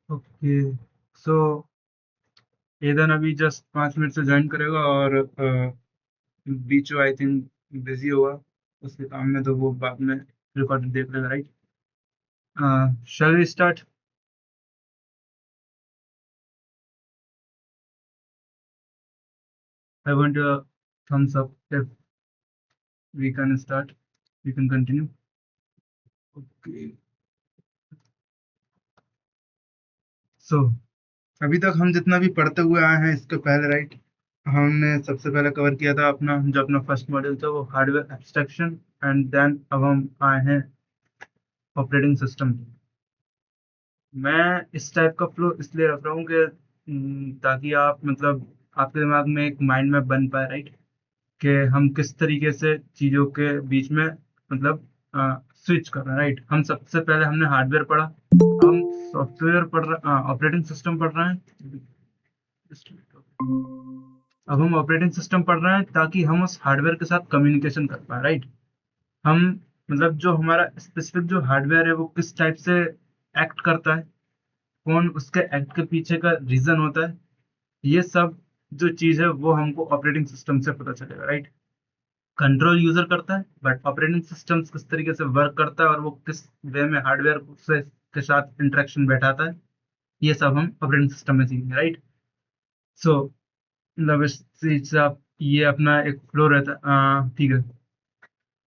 Okay. सो Edan अभी just 5 minute से join करेगा और बीचो आई थिंक बिजी होगा उसके काम में, तो वो बाद में रिकॉर्ड देख लेगा, right? Shall we start? I want a thumbs up if we can start. We can continue. Okay. So अभी तक हम जितना भी पढ़ते हुए आए हैं इसके पहले, राइट, हमने सबसे पहले कवर किया था अपना जो अपना फर्स्ट मॉड्यूल था वो हार्डवेयर एब्स्ट्रैक्शन, एंड देन अब हम आए हैं ऑपरेटिंग सिस्टम। मैं इस टाइप का फ्लो इसलिए रख रहा हूँ कि ताकि आप मतलब आपके दिमाग में एक माइंड मैप बन पाए, राइट, कि हम किस तरीके से चीज़ों के बीच में मतलब स्विच कर रहे हैं, राइट। हम सबसे पहले हमने हार्डवेयर पढ़ा, हम सॉफ्टवेयर पढ़ रहे, ऑपरेटिंग सिस्टम पढ़ रहे हैं। अब हम ऑपरेटिंग सिस्टम पढ़ रहे हैं ताकि हम उस हार्डवेयर के साथ कम्युनिकेशन कर पाए, राइट। हम मतलब जो हमारा स्पेसिफिक जो हार्डवेयर है वो किस टाइप से एक्ट करता है, कौन उसके एक्ट के पीछे का रीजन होता है, ये सब जो चीज़ है वो हमको ऑपरेटिंग सिस्टम से पता चलेगा, राइट। कंट्रोल यूजर करता है, बट ऑपरेटिंग सिस्टम किस तरीके से वर्क करता है और वो किस वे में हार्डवेयर से के साथ इंटरेक्शन बैठाता है, ये सब हम ऑपरेटिंग सिस्टम में सीखेंगे, राइट। सो मतलब इस चीज से आप ये अपना एक फ्लो रहता है, ठीक है।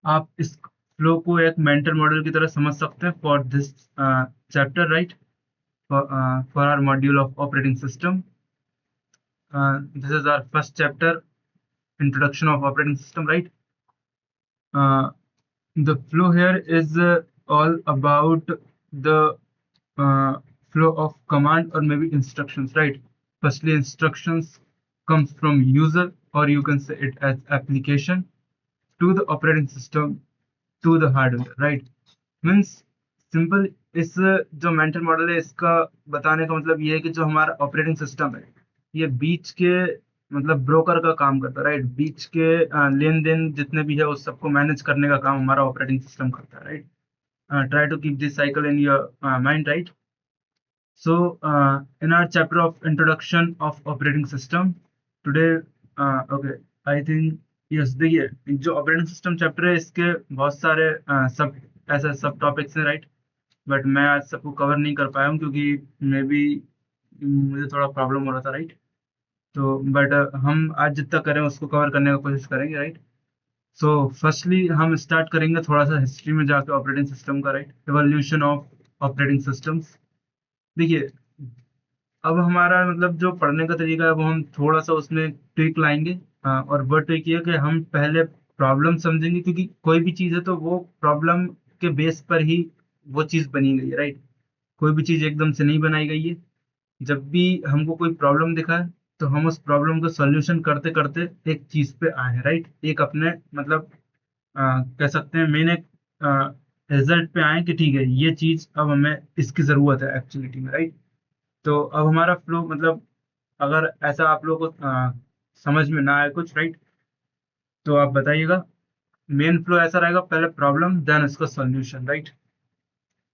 आप इस फ्लो को एक मेंटल मॉडल की तरह समझ सकते हैं for this chapter, right, for our module of operating system. This is our first chapter, introduction of operating system, right? uh, the flow here is all about the uh, flow of command or maybe instructions, right? Firstly, instructions comes from user, or you can say it as application, to the operating system, to the hardware, right? Means simple इस जो mental model है इसका बताने का मतलब ये है कि जो हमारा ऑपरेटिंग सिस्टम है ये बीच के मतलब ब्रोकर का काम करता है, राइट। बीच के लेन देन जितने भी है उस सबको मैनेज करने का काम हमारा ऑपरेटिंग सिस्टम करता है, right. Try to keep this cycle in your mind, right. So in our chapter of introduction of operating system today, okay, I think yes, देखिए जो ऑपरेटिंग सिस्टम चैप्टर है इसके बहुत सारे सब ऐसे सब टॉपिक्स हैं, राइट। बट मैं आज सबको कवर नहीं कर पाया हूँ क्योंकि मे बी मुझे थोड़ा प्रॉब्लम हो रहा था, राइट। तो बट हम आज जितना करें उसको कवर करने का कोशिश करेंगे, राइट। सो फर्स्टली हम स्टार्ट करेंगे थोड़ा सा हिस्ट्री में जाके ऑपरेटिंग सिस्टम का, right, evolution of operating systems. देखिए अब हमारा मतलब जो पढ़ने का तरीका है वो हम थोड़ा सा उसमें ट्विक लाएंगे। और वो ट्विक ये कि हम पहले प्रॉब्लम समझेंगे क्योंकि कोई भी चीज़ है तो वो प्रॉब्लम के बेस पर ही वो चीज़ बनी गई है, राइट। कोई भी चीज़ एकदम से नहीं बनाई गई है। जब भी हमको कोई प्रॉब्लम दिखा है तो हम उस प्रॉब्लम का सॉल्यूशन करते करते एक चीज़ पे आए हैं, राइट। एक अपने मतलब कह सकते हैं मेन एक रिजल्ट पे आए कि ठीक है ये चीज़ अब हमें इसकी ज़रूरत है एक्चुअलिटी में, राइट। तो अब हमारा फ्लो मतलब अगर ऐसा आप लोगों को समझ में ना आए कुछ, राइट, तो आप बताइएगा। मेन फ्लो ऐसा रहेगा, पहले प्रॉब्लम देन उसका सॉल्यूशन, राइट।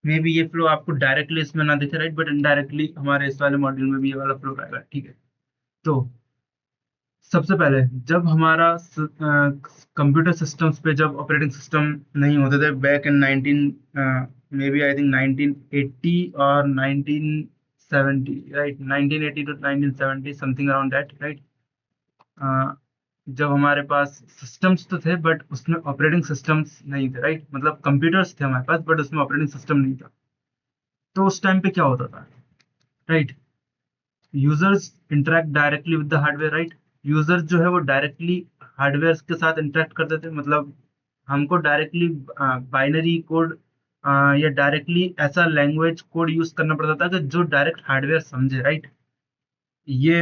मे बी ये फ्लो आपको डायरेक्टली इसमें ना दिखे, राइट, बट इनडायरेक्टली हमारे इस वाले मॉड्यूल में भी ये वाला फ्लो रहेगा, ठीक है। तो सबसे पहले जब हमारा कंप्यूटर सिस्टम्स पे जब ऑपरेटिंग सिस्टम नहीं होते थे back in 19 may be I think 1980 और 1970, right, 1980 to 1970 something around that, right. जब हमारे पास सिस्टम्स तो थे बट उसमें ऑपरेटिंग सिस्टम्स नहीं थे, राइट, मतलब कंप्यूटर्स थे हमारे पास बट उसमें ऑपरेटिंग सिस्टम नहीं था। तो उस टाइम पे क्या होता था, right, users interact directly with the hardware, right. Users जो है वो डायरेक्टली हार्डवेयर के साथ इंटरेक्ट करते थे, मतलब हमको डायरेक्टली बाइनरी कोड या डायरेक्टली ऐसा लैंग्वेज कोड यूज करना पड़ता था कि जो डायरेक्ट हार्डवेयर समझे, राइट। ये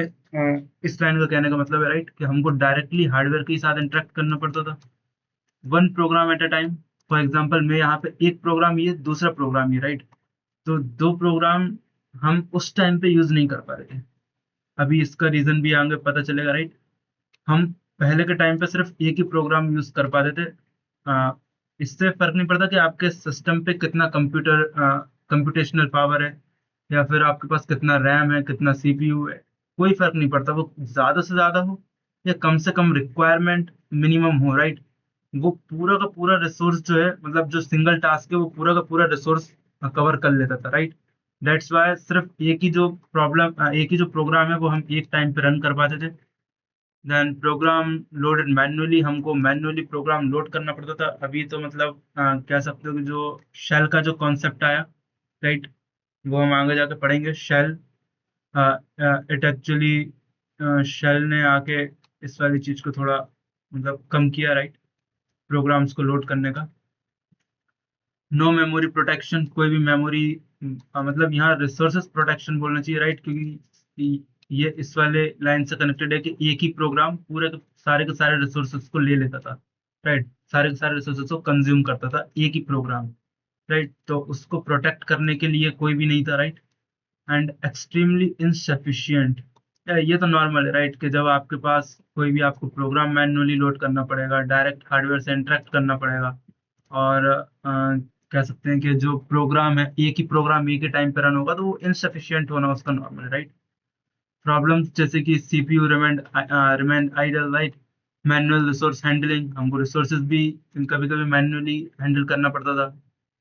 इस लाइन का कहने का मतलब है, राइट, कि हमको डायरेक्टली हार्डवेयर के साथ इंटरेक्ट करना पड़ता था, one program at a time. For example मैं यहाँ पे एक प्रोग्राम ये दूसरा प्रोग्राम ये, राइट। तो दो प्रोग्राम हम उस टाइम पे यूज नहीं कर पा रहे थे। अभी इसका रीजन भी आगे पता चलेगा, राइट। हम पहले के टाइम पे सिर्फ एक ही प्रोग्राम यूज कर पाते थे। आ, इससे फर्क नहीं पड़ता कि आपके सिस्टम पे कितना कंप्यूटेशनल पावर है, या फिर आपके पास कितना रैम है, कितना सीपीयू है, कोई फर्क नहीं पड़ता। वो ज्यादा से ज्यादा हो या कम से कम, रिक्वायरमेंट मिनिमम हो, राइट। वो पूरा का पूरा रिसोर्स जो है, मतलब जो सिंगल टास्क है, वो पूरा का पूरा रिसोर्स कवर कर लेता था, राइट। दैट्स वाई सिर्फ एक ही जो प्रोग्राम है वो हम एक टाइम पे रन कर पाते थे। देन प्रोग्राम लोडेड मैन्युअली, हमको मैन्युअली प्रोग्राम लोड करना पड़ता था। अभी तो मतलब कह सकते हो कि जो शेल का जो कॉन्सेप्ट आया, राइट, वो हम आगे जाके पढ़ेंगे। शेल इट एक्चुअली शेल ने आके इस वाली चीज को थोड़ा मतलब कम किया, राइट, प्रोग्राम्स को लोड करने का। नो मेमोरी प्रोटेक्शन, कोई भी मेमोरी, मतलब यहाँ रिसोर्सेस प्रोटेक्शन बोलना चाहिए, राइट, क्योंकि ये इस वाले लाइन से कनेक्टेड है कि एक ही प्रोग्राम पूरे के सारे रिसोर्सेस को ले लेता था, राइट, सारे के सारे रिसोर्सेस को कंज्यूम करता था एक ही प्रोग्राम, राइट। तो उसको प्रोटेक्ट करने के लिए कोई भी नहीं था, राइट। एंड एक्सट्रीमली इनसफिशियंट, ये तो नॉर्मल है, राइट, कि जब आपके पास कोई भी आपको प्रोग्राम मैन्युअली लोड करना पड़ेगा, डायरेक्ट हार्डवेयर से इंटरेक्ट करना पड़ेगा, और कह सकते हैं कि जो प्रोग्राम है, एक ही प्रोग्राम एक ही टाइम पे रन होगा, तो वो इनसफिशियंट होना उसका नॉर्मल है, राइट। प्रॉब्लम्स जैसे कि CPU remained idle, right. Manual resource handling, हमको रिसोर्सेज भी कभी कभी मैन्युअली हैंडल करना पड़ता था।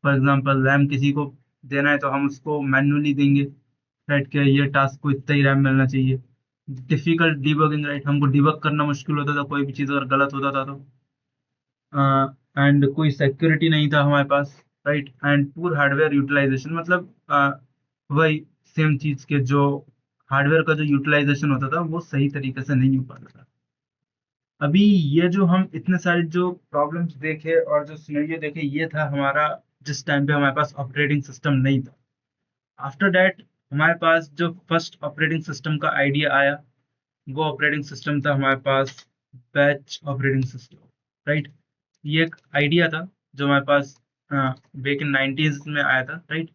फॉर एग्जांपल रैम किसी को देना है तो हम उसको मैन्युअली देंगे, राइट, कि ये टास्क को इतना ही रैम मिलना चाहिए। डिफिकल्ट डिबगिंग, राइट, हमको डिबग करना मुश्किल होता था कोई भी चीज़ अगर गलत होता था तो। एंड कोई सिक्योरिटी नहीं था हमारे पास, right. And poor hardware utilization, मतलब वही सेम चीज़ के जो हार्डवेयर का जो यूटिलाइजेशन होता था वो सही तरीके से नहीं हो पाता था। अभी ये जो हम इतने सारे जो प्रॉब्लम्स देखे और जो सिनेरियो देखे, ये था हमारा जिस टाइम पे हमारे पास ऑपरेटिंग सिस्टम नहीं था। आफ्टर दैट हमारे पास जो फर्स्ट ऑपरेटिंग सिस्टम का आइडिया आया, वो ऑपरेटिंग सिस्टम था हमारे पास बैच ऑपरेटिंग सिस्टम, राइट। ये एक आइडिया था जो हमारे पास बैक इन 90s में आया था, राइट।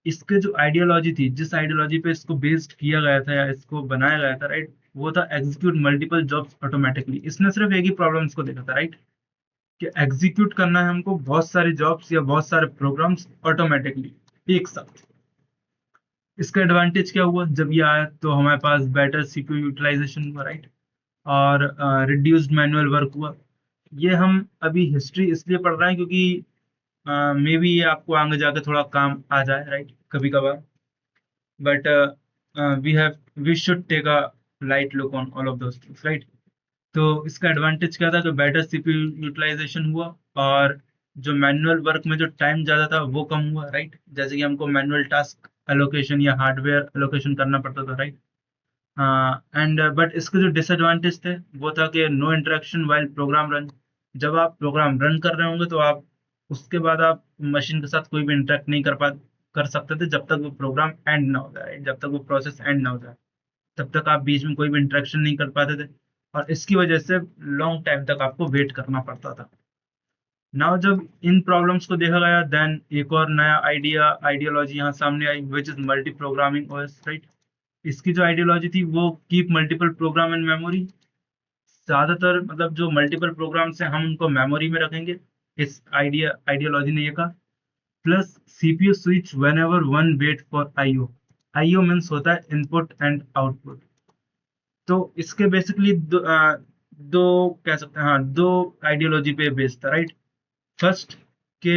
इसके जो आइडियोलॉजी थी, जिस आइडियोलॉजी पे इसको बेस्ड किया गया था या इसको बनाया गया था, राइट, वो था एग्जीक्यूट मल्टीपल जॉब्स ऑटोमेटिकली। इसने सिर्फ एक ही प्रॉब्लम्स को देखा था, राइट, कि एग्जीक्यूट करना है हमको बहुत सारी जॉब्स या बहुत सारे प्रोग्राम्स ऑटोमेटिकली एक साथ। इसका एडवांटेज क्या हुआ जब ये आया, तो हमारे पास बेटर सीपीयू यूटिलाइजेशन हुआ, राइट, और रिड्यूस्ड मैनुअल वर्क हुआ। ये हम अभी हिस्ट्री इसलिए पढ़ रहे हैं क्योंकि मे बी ये आपको आगे जाके थोड़ा काम आ जाए, राइट, कभी कभार। But we should take a light look on all of those things, right. तो इसका एडवांटेज क्या था कि बेटर सीपीयू यूटिलाइजेशन हुआ, और जो मैनुअल वर्क में जो टाइम ज़्यादा था वो कम हुआ, राइट। जैसे कि हमको मैनुअल टास्क एलोकेशन या हार्डवेयर एलोकेशन करना पड़ता था, राइट। एंड बट इसके जो डिसएडवांटेज थे वो था कि no interaction while program run. जब आप प्रोग्राम रन कर रहे होंगे तो आप उसके बाद आप मशीन के साथ कोई भी इंटरेक्ट नहीं कर सकते थे जब तक वो प्रोग्राम एंड ना हो जाए, जब तक वो प्रोसेस एंड ना हो जाए, तब तक आप बीच में कोई भी इंटरेक्शन नहीं कर पाते थे। और इसकी वजह से लॉन्ग टाइम तक आपको वेट करना पड़ता था। नाउ जब इन प्रॉब्लम्स को देखा गया, देन एक और नया आइडियोलॉजी यहाँ सामने आई, which is multi programming OS, right. इसकी जो आइडियोलॉजी थी वो keep multiple program in memory. ज्यादातर मतलब जो मल्टीपल प्रोग्राम्स हैं हम उनको मेमोरी में रखेंगे, इस आइडियोलॉजी ने ये कहा। Plus CPU switch whenever one wait for IO. IO means होता है इनपुट एंड आउटपुट। तो इसके बेसिकली दो कह सकते हैं, हाँ, दो आइडियोलॉजी पे बेस्ड था, राइट। फर्स्ट के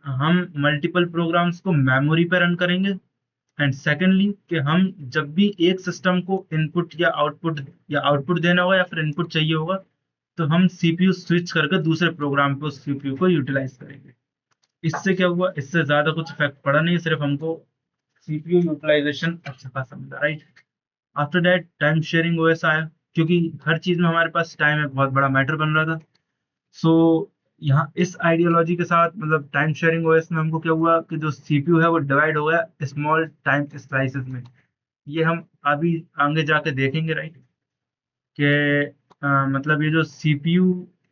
हम मल्टीपल प्रोग्राम्स को मेमोरी पे रन करेंगे, एंड सेकेंडली कि हम जब भी एक सिस्टम को इनपुट या आउटपुट देना होगा या फिर इनपुट चाहिए होगा, तो हम सीपीयू स्विच करके दूसरे प्रोग्राम पे उस सीपीयू को यूटिलाइज करेंगे। इससे क्या हुआ, इससे ज्यादा कुछ इफेक्ट पड़ा नहीं, सिर्फ हमको सीपीयू यूटिलाइजेशन अच्छा खासा मिला, right. After that time sharing OS आया, क्योंकि हर चीज में हमारे पास टाइम एक बहुत बड़ा मैटर बन रहा था। सो यहाँ इस आइडियोलॉजी के साथ मतलब टाइम शेयरिंग ओएस में हमको क्या हुआ कि जो सीपीयू है वो डिवाइड हो गया स्मॉल टाइम स्लाइसेस में। ये हम अभी आगे जाके देखेंगे, राइट, कि मतलब ये जो सीपीयू,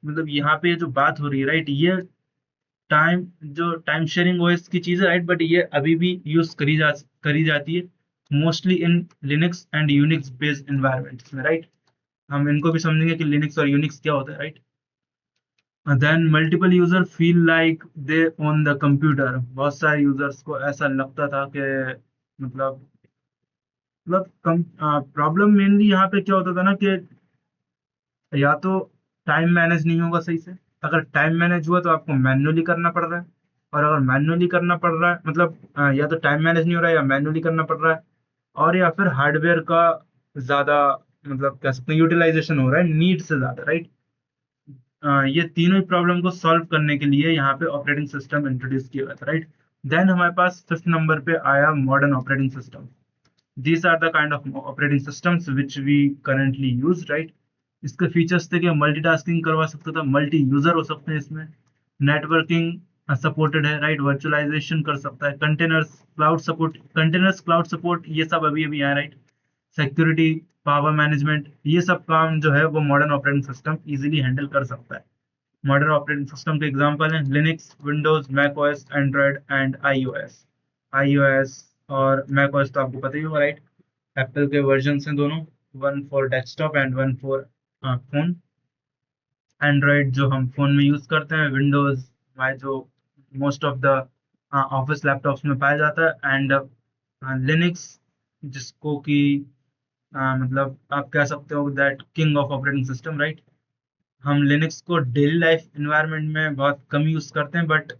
मतलब यहाँ पे जो बात हो रही है, राइट, ये टाइम शेयरिंग ओएस की चीज है, राइट, बट ये अभी भी यूज करी जाती है mostly in Linux and Unix based environments में, राइट। हम इनको भी समझेंगे कि लिनक्स और यूनिक्स क्या होता है, right. Then multiple user feel like they own the computer. बहुत सारे यूजर्स को ऐसा लगता था कि मतलब कम प्रॉब्लम मेनली यहाँ पे क्या होता था ना कि या तो टाइम मैनेज नहीं होगा सही से। अगर टाइम मैनेज हुआ तो आपको मैन्युअली करना पड़ रहा है, और अगर मैन्युअली करना पड़ रहा है मतलब या तो टाइम मैनेज नहीं हो रहा है या मैन्युअली करना पड़ रहा है, और या फिर हार्डवेयर का ज्यादा मतलब कह सकते हैं यूटिलाइजेशन हो रहा है नीड से ज्यादा, राइट। ये तीनों ही प्रॉब्लम को सॉल्व करने के लिए यहाँ पे ऑपरेटिंग सिस्टम इंट्रोड्यूस किया गया था, राइट। देन हमारे पास फिफ्थ नंबर पे आया modern operating system. These are the kind of operating systems which we currently use, right? इसके फीचर्स थे कि मल्टीटास्किंग करवा सकता था, मल्टी यूजर हो सकते हैं इसमें, नेटवर्किंग सपोर्टेड है, राइट, वर्चुअलाइजेशन कर सकता है, कंटेनर्स क्लाउड सपोर्ट, ये सब अभी अभी आया, राइट, सिक्योरिटी, पावर मैनेजमेंट, ये सब काम जो है वो modern operating system easily handle कर सकता है। मॉडर्न ऑपरेटिंग सिस्टम के एग्जांपल हैं Linux, Windows, Mac OS, Android and iOS. IOS और मैक ओएस तो आपको पता ही होगा, राइट। एप्पल के वर्जन हैं दोनों, one for desktop and one for phone. Android जो हम फोन में यूज करते हैं, विंडोज जो most of the office laptops में पाया जाता है, एंड लिनक्स जिसको कि मतलब आप कह सकते हो that king of operating system, right. हम लिनक्स को डेली लाइफ इन्वायरमेंट में बहुत कम यूज करते हैं, बट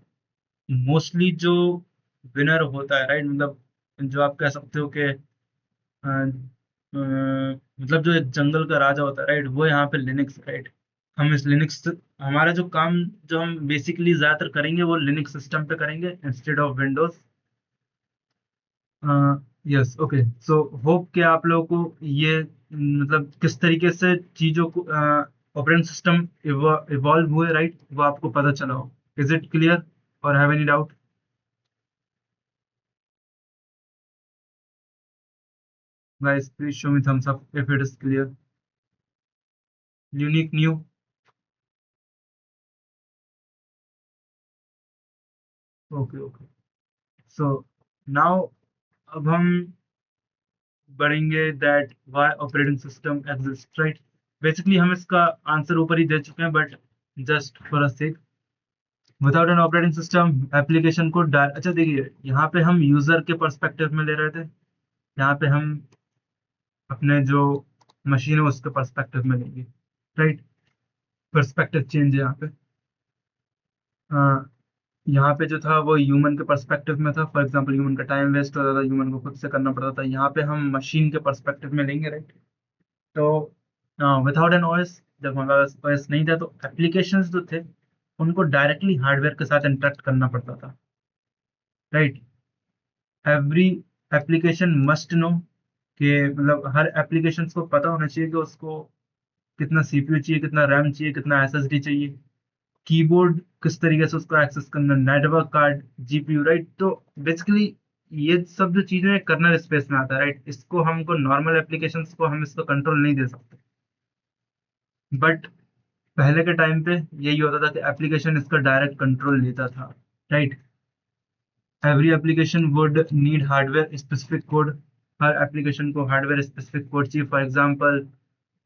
मोस्टली जो विनर होता है, राइट, मतलब जो आप कह सकते हो कि मतलब जो एक जंगल का राजा होता है, राइट, वो यहाँ पे लिनक्स, राइट। हम इस लिनक्स हमारा जो काम जो हम बेसिकली ज्यादातर करेंगे वो लिनक्स सिस्टम पे करेंगे instead of Windows. Yes, okay, so hope कि आप लोगों को ये मतलब किस तरीके से चीजों को ऑपरेटिंग सिस्टम इवॉल्व हुए, राइट, वो आपको पता चला हो। इज इट क्लियर और have any doubt? Guys please show me thumbs up if it is clear. Unique new. Okay, okay, so now अब हम बढ़ेंगे that why operating system exist, right. Basically हम इसका आंसर ऊपर ही दे चुके हैं, but just for a sec, without an operating system application को अच्छा देखिए, यहाँ पे हम यूजर के पर्सपेक्टिव में ले रहे थे, यहाँ पे हम अपने जो मशीन है उसके पर्सपेक्टिव में लेंगे, राइट। पर्सपेक्टिव चेंज है यहाँ पे। यहाँ पे जो था वो ह्यूमन के पर्सपेक्टिव में था, फॉर एग्जांपल ह्यूमन का टाइम वेस्ट होता था, ह्यूमन को खुद से करना पड़ता था। यहाँ पे हम मशीन के पर्सपेक्टिव में लेंगे, राइट। तो विदाउट एन ओएस, जब हमारे पास ओएस नहीं था तो एप्लीकेशंस जो थे उनको डायरेक्टली हार्डवेयर के साथ इंटरेक्ट करना पड़ता था, right. Every application must know कि मतलब हर एप्लीकेशन को पता होना चाहिए कि उसको कितना सीपीयू चाहिए, कितना रैम चाहिए, कितना एसएसडी चाहिए, कीबोर्ड किस तरीके से उसको एक्सेस करना, नेटवर्क कार्ड, जीपीयू, राइट। तो बेसिकली ये सब जो चीजें कर्नल स्पेस में आता है, राइट, इसको हमको नॉर्मल एप्लीकेशंस को हम इसको कंट्रोल नहीं दे सकते। बट पहले के टाइम पे यही होता था कि एप्लीकेशन इसका डायरेक्ट कंट्रोल लेता था, right. Every application would need hardware specific code. Her application को हार्डवेयर स्पेसिफिक कोड चाहिए, फॉर एग्जांपल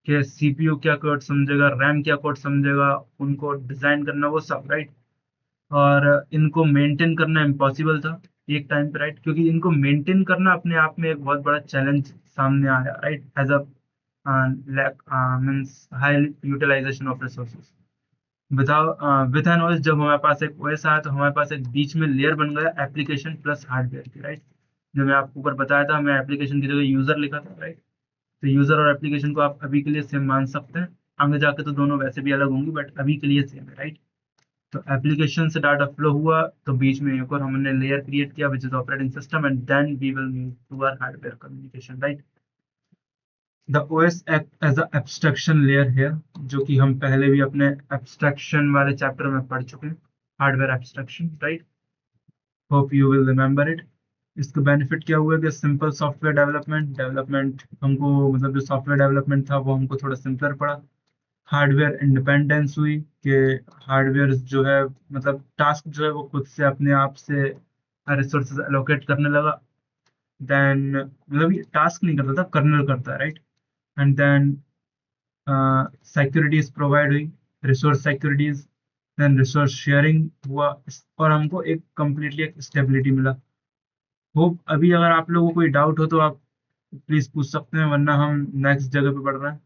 कि सीपीयू क्या कोड समझेगा, रैम क्या कोड समझेगा, उनको डिजाइन करना वो सब, राइट। और इनको मेंटेन करना इम्पॉसिबल था एक टाइम पे, राइट, क्योंकि इनको मेंटेन करना अपने आप में एक बहुत बड़ा चैलेंज सामने आया, right, as a lack means high utilization of resources. With an OS, जब हमारे पास एक ओएस आया तो हमारे पास एक बीच में लेयर बन गया एप्लीकेशन प्लस हार्डवेयर की, राइट। जो मैं आपको ऊपर बताया था, मैं एप्लीकेशन की जगह यूजर लिखा था, राइट। तो यूजर और एप्लीकेशन को आप अभी के लिए सेम मान सकते हैं, आगे जाके तो दोनों वैसे भी अलग होंगी, बट अभी के लिए सेम है, राइट। तो एप्लीकेशन से डाटा फ्लो हुआ तो बीच में एक और हमने लेयर क्रिएट किया which is operating system, and then we will move to our hardware communication, right. The OS act as a abstraction layer है, जो कि हम पहले भी अपने एब्स्ट्रैक्शन वाले चैप्टर में पढ़ चुके हैं, hardware abstraction, right. Hope you will remember it. इसका बेनिफिट क्या हुआ कि सिंपल सॉफ्टवेयर डेवलपमेंट हमको मतलब जो सॉफ्टवेयर डेवलपमेंट था वो हमको थोड़ा सिंपलर पड़ा। हार्डवेयर इंडिपेंडेंस हुई कि हार्डवेयर जो है मतलब टास्क जो है वो खुद से अपने आप से रिसोर्सेज एलोकेट करने लगा। देन मतलब ये टास्क नहीं करता था, कर्नल करता है, right. And then securities provide हुई, resource securities, then resource sharing हुआ, और हमको एक कम्प्लीटली एक स्टेबिलिटी मिला। होप अभी अगर आप लोगों को कोई डाउट हो तो आप प्लीज पूछ सकते हैं, वरना हम नेक्स्ट जगह पे बढ़ रहे हैं।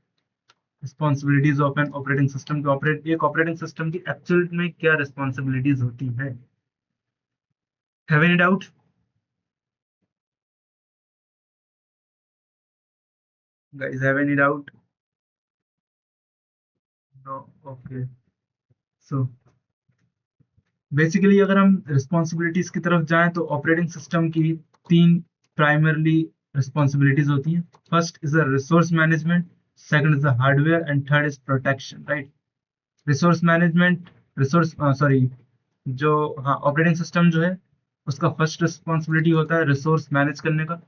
Responsibilities of N operating system के एक ऑपरेटिंग सिस्टम की एक्चुअल में क्या रिस्पॉन्सिबिलिटीज होती है? Have any doubt? Guys have any doubt? No? Okay. So basically अगर हम रिस्पॉन्सिबिलिटीज की तरफ जाएं तो ऑपरेटिंग सिस्टम की तीन प्राइमरली रिस्पॉन्सिबिलिटीज होती हैं। First is the resource management, second is the hardware and third is protection, right? Resource management, resource sorry जो हाँ ऑपरेटिंग सिस्टम जो है उसका फर्स्ट रिस्पॉन्सिबिलिटी होता है रिसोर्स मैनेज करने का।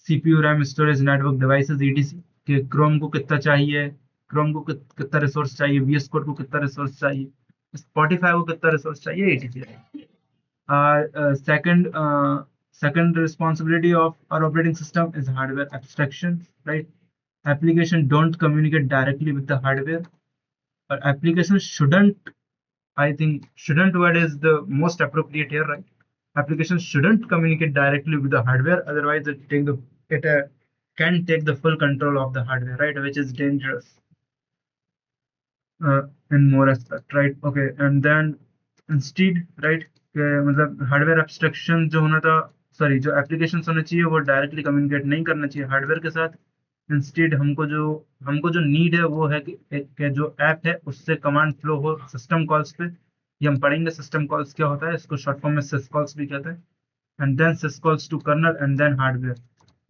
CPU, RAM, storage, network devices, etc के क्रोम को कितना चाहिए, क्रोम को कितना रिसोर्स चाहिए, वीएस कोड को कितना रिसोर्स चाहिए, स्पॉटिफाई को कितना रिसोर्स चाहिए, ATC. Second responsibility of our operating system is hardware abstraction, right? Application don't communicate directly with the hardware, or application shouldn't. I think shouldn't word is the most appropriate here, right? Applications shouldn't communicate directly with the hardware, otherwise it can take the full control of the hardware, right? Which is dangerous in more aspect, right? Okay, and then instead, right? मतलब hardware abstraction जो होना था, sorry जो application होना चाहिए वो directly communicate नहीं करना चाहिए हार्डवेयर के साथ। इंस्टेड हमको जो नीड है वो है कि जो ऐप है उससे कमांड फ्लो हो सिस्टम कॉल्स पे। ये हम पढ़ेंगे सिस्टम कॉल्स क्या होता है, इसको शॉर्ट फॉर्म में सिस कॉल्स भी कहते हैं। And then sys calls to kernel and then hardware.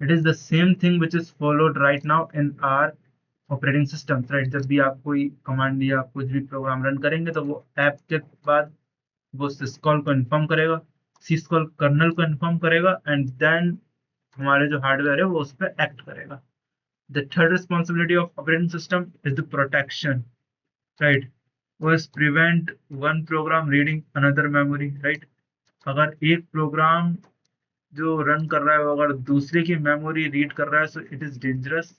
It is the same thing which is followed right now in our operating system, right? जब भी आप कोई कमांड या कुछ भी प्रोग्राम रन करेंगे तो वो ऐप के बाद वो सिस्कॉल को इन्फॉर्म करेगा, सिस्कॉल कर्नल को इन्फॉर्म करेगा एंड देन हमारे जो हार्डवेयर है वो उस पर एक्ट करेगा। The third responsibility of operating system is the protection, right? Was prevent one program reading another memory, right? अगर एक प्रोग्राम जो रन कर रहा है वो अगर दूसरे की मेमोरी रीड कर रहा है, so it is dangerous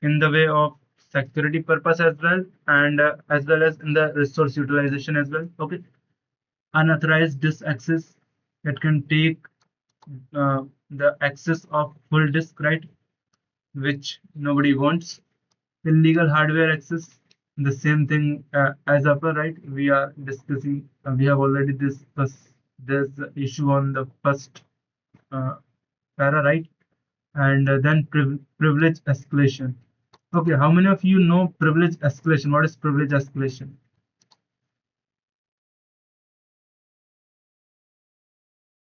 in the way of security purpose as well, and as well as in the resource utilization as well. Okay, unauthorized disk access, it can take the access of full disk, right? Which nobody wants. Illegal hardware access, the same thing as upper, right? We are discussing, we have already discussed this issue on the first uh, para, right? And then privilege escalation. Okay, how many of you know privilege escalation? What is privilege escalation?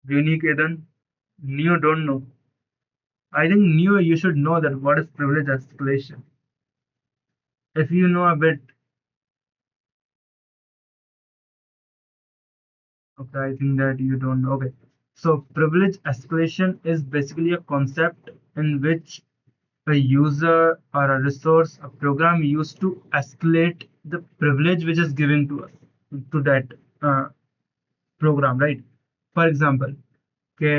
Unique, Eden? Neo don't know. I think Neo, you should know that what is privilege escalation. If you know a bit, okay, I think that you don't know. Okay, so privilege escalation is basically a concept in which a user or a resource, a program used to escalate the privilege which is given to us, to that program, right? For example, कि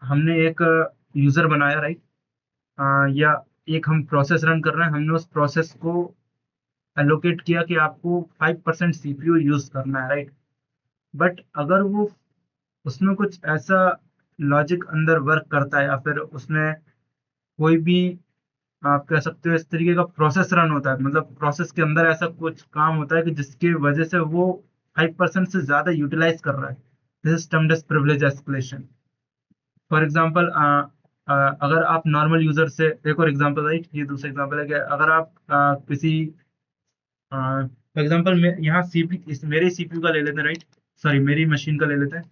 हमने एक user बनाया, right? या एक हम process run कर रहे हैं, हमने उस प्रोसेस को एलोकेट किया कि आपको 5% सीपीयू यूज करना है, राइट? बट अगर वो उसमें कुछ ऐसा लॉजिक अंदर वर्क करता है या फिर उसमें कोई भी आप कह सकते हो इस तरीके का प्रोसेस रन होता है, मतलब प्रोसेस के अंदर ऐसा कुछ काम होता है कि जिसकी वजह से वो 5% से ज्यादा यूटिलाइज कर रहा है, this is termed as privilege escalation. For example अगर आप नॉर्मल यूजर से, एक और एग्जांपल, राइट? ये दूसरा एग्जांपल है कि अगर आप किसी फॉर एग्जांपल यहाँ सीपी मेरे सीपीयू का ले लेते हैं, राइट? सॉरी मेरी मशीन का ले लेते हैं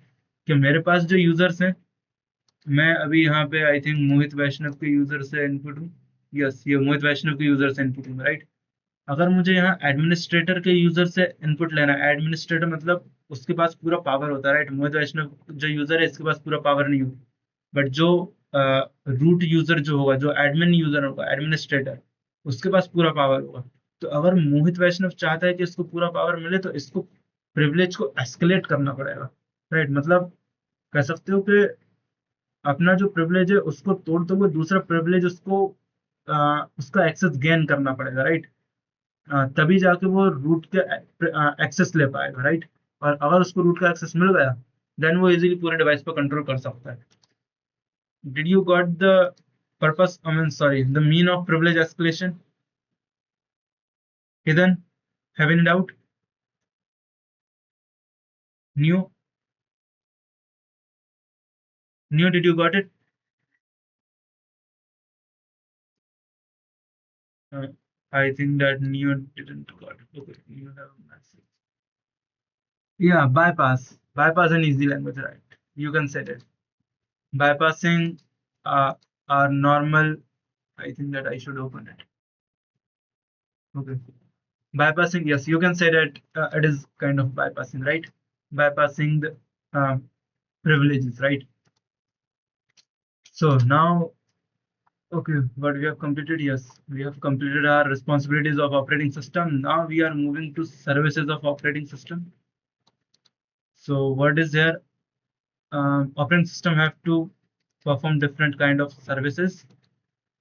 कि मेरे पास जो यूजर्स हैं, मैं अभी यहाँ पे आई थिंक मोहित वैष्णव के यूजर से इनपुट हूँ। यस, ये मोहित वैष्णव के यूजर से इनपुट हूँ, राइट? अगर मुझे यहाँ एडमिनिस्ट्रेटर के यूजर से इनपुट लेना है, एडमिनिस्ट्रेटर मतलब उसके पास पूरा पावर होता है, राइट? मोहित वैष्णव जो यूजर है इसके पास पूरा पावर नहीं होता, बट जो रूट यूजर जो होगा, जो एडमिन यूजर होगा, एडमिनिस्ट्रेटर, उसके पास पूरा पावर होगा। तो अगर मोहित वैष्णव चाहता है कि इसको पूरा पावर मिले तो इसको प्रिविलेज को एस्केलेट करना पड़ेगा, राइट? मतलब कह सकते हो कि अपना जो प्रिविलेज है उसको तोड़ते हुए दूसरा प्रिविलेज उसको उसका एक्सेस गेन करना पड़ेगा, राइट? तभी जाके वो रूट के एक्सेस ले पाएगा, राइट? और अगर उसको रूट का एक्सेस मिल गया देन वो इजीली पूरे डिवाइस पर कंट्रोल कर सकता है। Did you got the purpose? I mean, sorry, the mean of privilege escalation? Hidden? Have any doubt? New? New, did you got it? Uh, I think that Neo didn't got it. Okay, you have a message. Yeah, bypass. Bypass an easy language, right? You can say that. Bypassing uh, our normal. I think that I should open it. Okay. Bypassing, yes, you can say that it is kind of bypassing, right? Bypassing the privileges, right? So now, okay, what we have completed, yes, we have completed our responsibilities of operating system. Now we are moving to services of operating system. So what is there? Operating system have to perform different kind of services,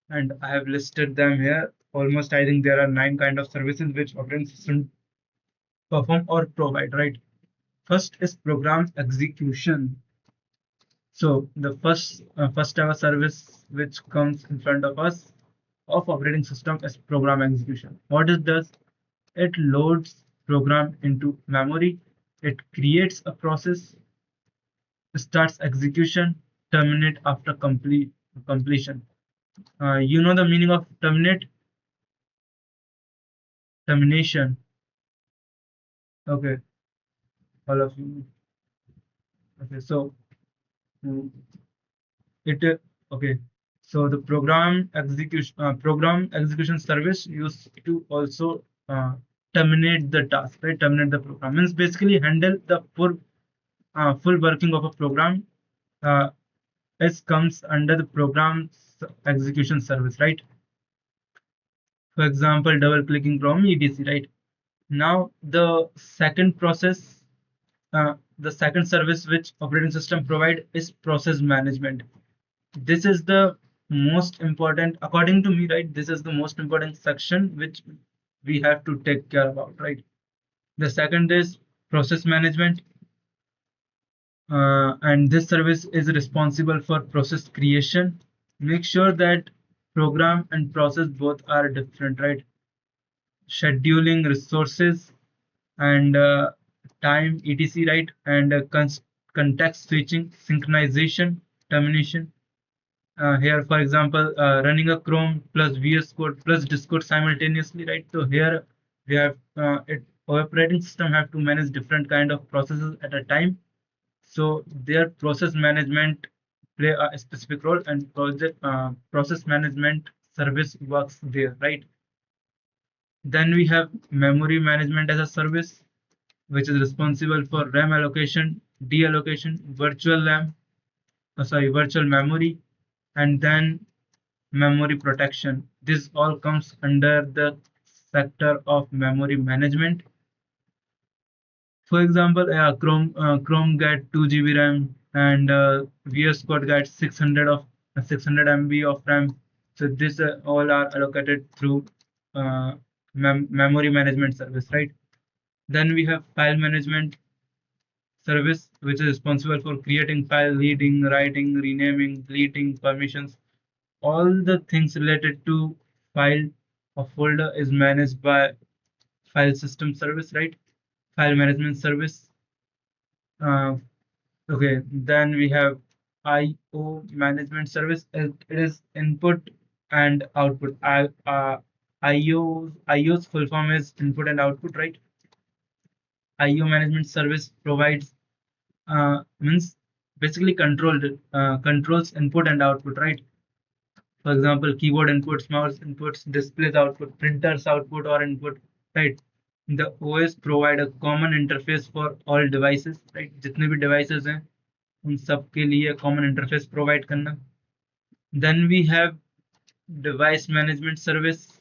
and I have listed them here. Almost, I think there are 9 kind of services which operating system perform or provide, right? First is program execution. So the first ever service which comes in front of us of operating system is program execution. What it does? It loads program into memory. It creates a process, starts execution, terminate after completion. You know the meaning of terminate? Termination. Okay, all of you. Okay, so mm, it okay. So the program execution service used to also terminate the task, right? Terminate the program means basically handle the full working of a program. Uh, it comes under the program execution service, right? For example, double clicking from etc, right? Now the second service which operating system provide is process management. This is the most important, according to me, right? This is the most important section which we have to take care about, right? The second is process management, and this service is responsible for process creation. Make sure that program and process both are different, right? Scheduling resources and time etc, right? And context switching, synchronization, termination. Here, for example, running a Chrome plus VS Code plus Discord simultaneously, right? So here we have operating system have to manage different kind of processes at a time. So their process management play a specific role, and process management service works there, right? Then we have memory management as a service, which is responsible for RAM allocation, deallocation, virtual memory, and then memory protection. This all comes under the sector of memory management. For example, Chrome get 2 GB RAM and VS Code get 600 MB of RAM. So this all are allocated through uh, memory management service, right? Then we have file management service, which is responsible for creating file, reading, writing, renaming, deleting, permissions. All the things related to file or folder is managed by file system service, right? File management service. Uh, okay, then we have IO management service. It is input and output. IO's full form is input and output, right? IO management service provides means basically controls input and output, right? For example, keyboard inputs, mouse inputs, displays output, printers output or input, right? The OS provide a common interface for all devices, right? जितने भी devices हैं उन सब के लिए common interface provide करना. Then we have device management service,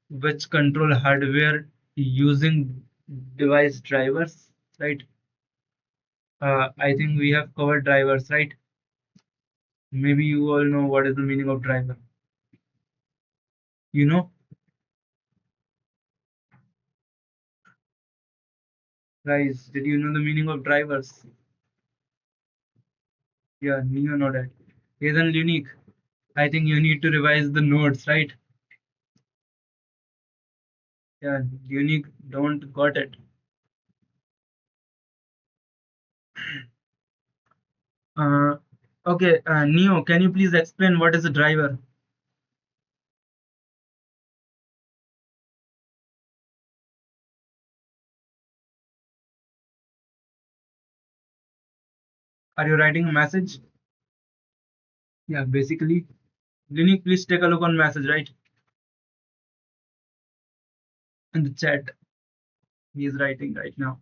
which control hardware using device drivers, right? I think we have covered drivers, right? Maybe you all know what is the meaning of driver. You know, guys, did you know the meaning of drivers? Yeah, Neo know that. Isn't unique? I think you need to revise the notes, right? Yeah, unique don't got it. Uh, okay, Neo, can you please explain what is a driver? Are you writing a message? Yeah, basically, Unique, please take a look on message, right? In the chat, he is writing right now.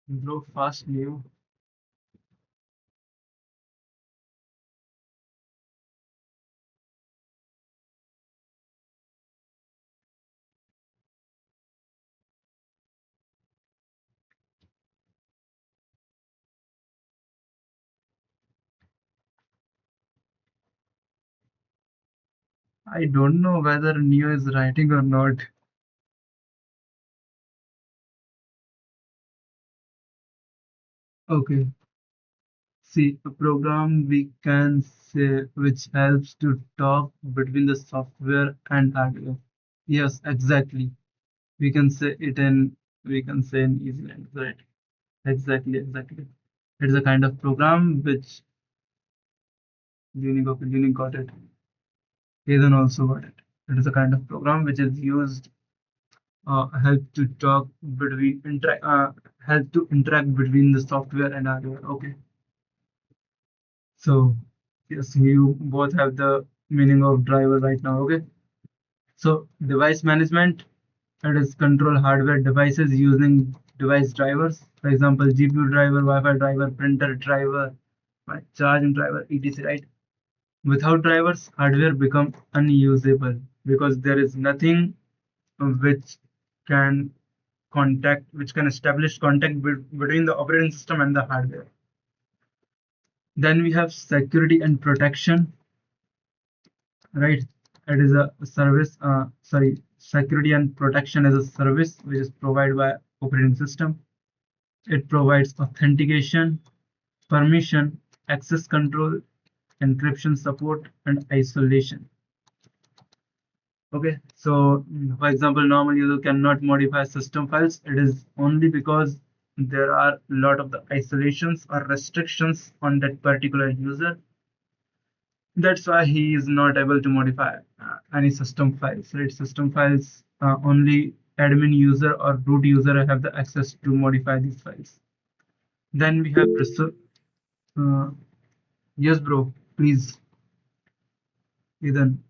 Bro, fast, Neo. I don't know whether Neo is writing or not. Okay. See, a program we can say which helps to talk between the software and hardware. Yes, exactly. We can say it in we can say in easy language, right? Exactly, exactly. It's a kind of program which Unique got it. Ethan also got it. It is a kind of program which is used help to talk between help to interact between the software and hardware. Okay. So yes, you both have the meaning of driver right now. Okay. So device management, it is control hardware devices using device drivers. For example, GPU driver, Wi-Fi driver, printer driver, right, charging driver, etc. Right? Without drivers, hardware become unusable because there is nothing which can which can establish contact between the operating system and the hardware. Then we have security and protection, right? It is a service, security and protection as a service which is provided by operating system. It provides authentication, permission, access control, encryption support, and isolation. Okay, so for example, normal user cannot modify system files. It is only because there are a lot of the isolations or restrictions on that particular user. That's why he is not able to modify any system files. Right? System files only admin user or root user have the access to modify these files. Then we have uh, yes, bro, please, Ethan.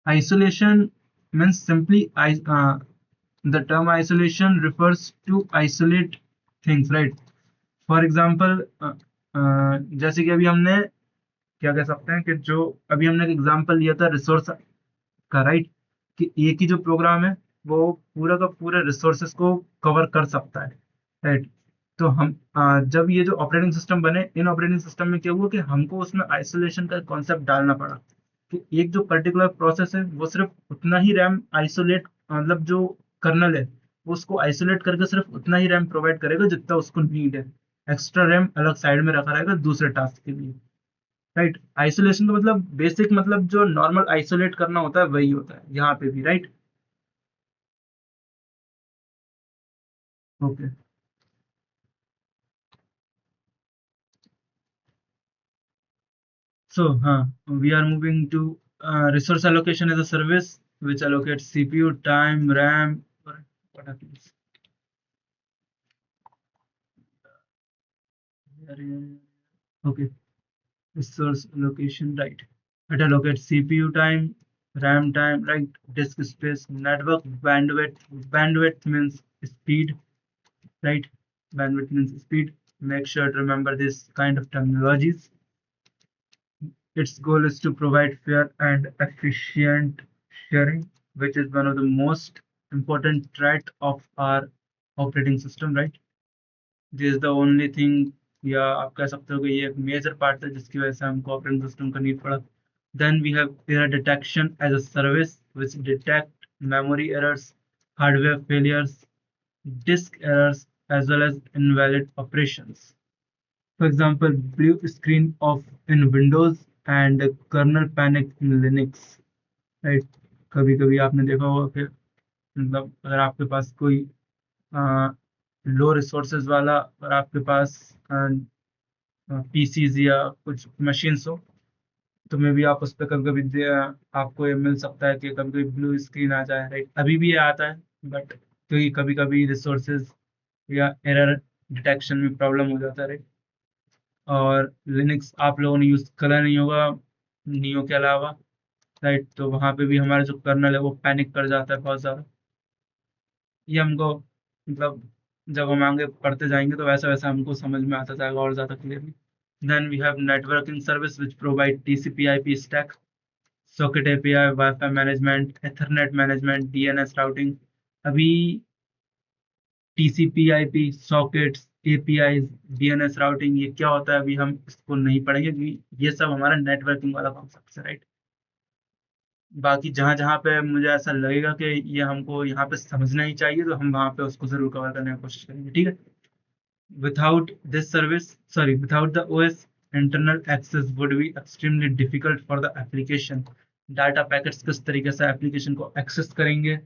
Isolation means simply the term isolation refers to isolate things, right? For example जैसे कि अभी हमने क्या कह सकते हैं कि जो अभी हमने एक एग्जाम्पल लिया था रिसोर्स का, राइट? कि एक ही जो प्रोग्राम है वो पूरा का पूरा रिसोर्सेस को कवर कर सकता है, राइट? तो हम जब ये जो ऑपरेटिंग सिस्टम बने, इन ऑपरेटिंग सिस्टम में क्या हुआ कि हमको उसमें आइसोलेशन का कॉन्सेप्ट डालना पड़ा कि एक जो पर्टिकुलर प्रोसेस है वो सिर्फ उतना ही रैम आइसोलेट, मतलब जो कर्नल है वो उसको आइसोलेट करके सिर्फ उतना ही रैम प्रोवाइड करेगा जितना उसको नीड है। एक्स्ट्रा रैम अलग साइड में रखा रहेगा दूसरे टास्क के लिए, राइट? आइसोलेशन का मतलब बेसिक, मतलब जो नॉर्मल आइसोलेट करना होता है वही होता है यहाँ पे भी, right? Okay, so we are moving to resource allocation as a service which allocates CPU, time, RAM. What happens? Okay, resource allocation, right? It allocates CPU time, RAM time, right? Disk space, network bandwidth. Bandwidth means speed, right? Bandwidth means speed. Make sure to remember this kind of terminologies. Its goal is to provide fair and efficient sharing, which is one of the most important trait of our operating system, right? This is the only thing या आप कह सकते हो कि ये एक major part है जिसकी वजह से हमको ऑपरेटिंग सिस्टम का नीड पड़ा। Then we have error detection as a service which detect memory errors, hardware failures, disk errors, as well as invalid operations. For example, blue screen off in Windows and kernel panic in Linux. Right? कभी कभी आपने देखा होगा कि मतलब अगर आपके पास कोई लो रिसोर्सेज वाला और आपके पास पीसीज या कुछ मशीन्स हो, तो मे भी आप उस पर कभी कभी आपको ये मिल सकता है कि कभी कभी ब्लू स्क्रीन आ जाए। राइट, अभी भी ये आता है, बट क्योंकि कभी कभी रिसोर्सेज या एरर डिटेक्शन में प्रॉब्लम हो जाता है। राइट, और लिनक्स आप लोगों ने यूज करा नहीं होगा नियो के अलावा। राइट, तो वहाँ पे भी हमारा जो कर्नल है वो पैनिक कर जाता है बहुत ज़्यादा। ये हमको मतलब जब हम आगे पढ़ते जाएंगे तो वैसा वैसा हमको समझ में आता जाएगा और ज़्यादा clearly. Then we have networking service which provide TCP IP stack, socket API, WiFi management, ethernet management, DNS routing. अभी TCP IP sockets API DNS routing ये क्या होता है अभी हम इसको नहीं पढ़ेंगे क्योंकि ये सब हमारा नेटवर्किंग वाला कॉन्सेप्ट है। राइट, बाकी जहां जहां पे मुझे ऐसा लगेगा कि ये हमको यहाँ पे समझना ही चाहिए तो हम वहां पे उसको जरूर कवर करने की कोशिश करेंगे। ठीक है, without this service, sorry, without the OS, internal access would be extremely difficult for the application. Data packets किस तरीके से एप्लीकेशन को एक्सेस करेंगे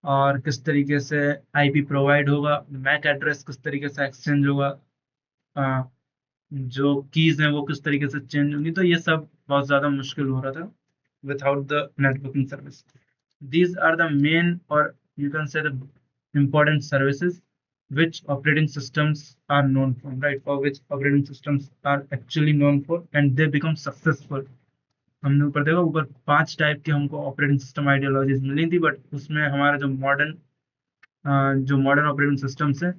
और किस तरीके से आईपी प्रोवाइड होगा, मैक एड्रेस किस तरीके से एक्सचेंज होगा, आ, जो कीज हैं वो किस तरीके से चेंज होंगी, तो ये सब बहुत ज़्यादा मुश्किल हो रहा था without the networking service. These are the main, or you can say the important services which operating systems are known for, right? For which operating systems are actually known for and they become successful. हमने ऊपर देखा, ऊपर 5 type के हमको operating system ideologies मिली थी, but उसमें हमारा जो मॉडर्न ऑपरेटिंग सिस्टम्स है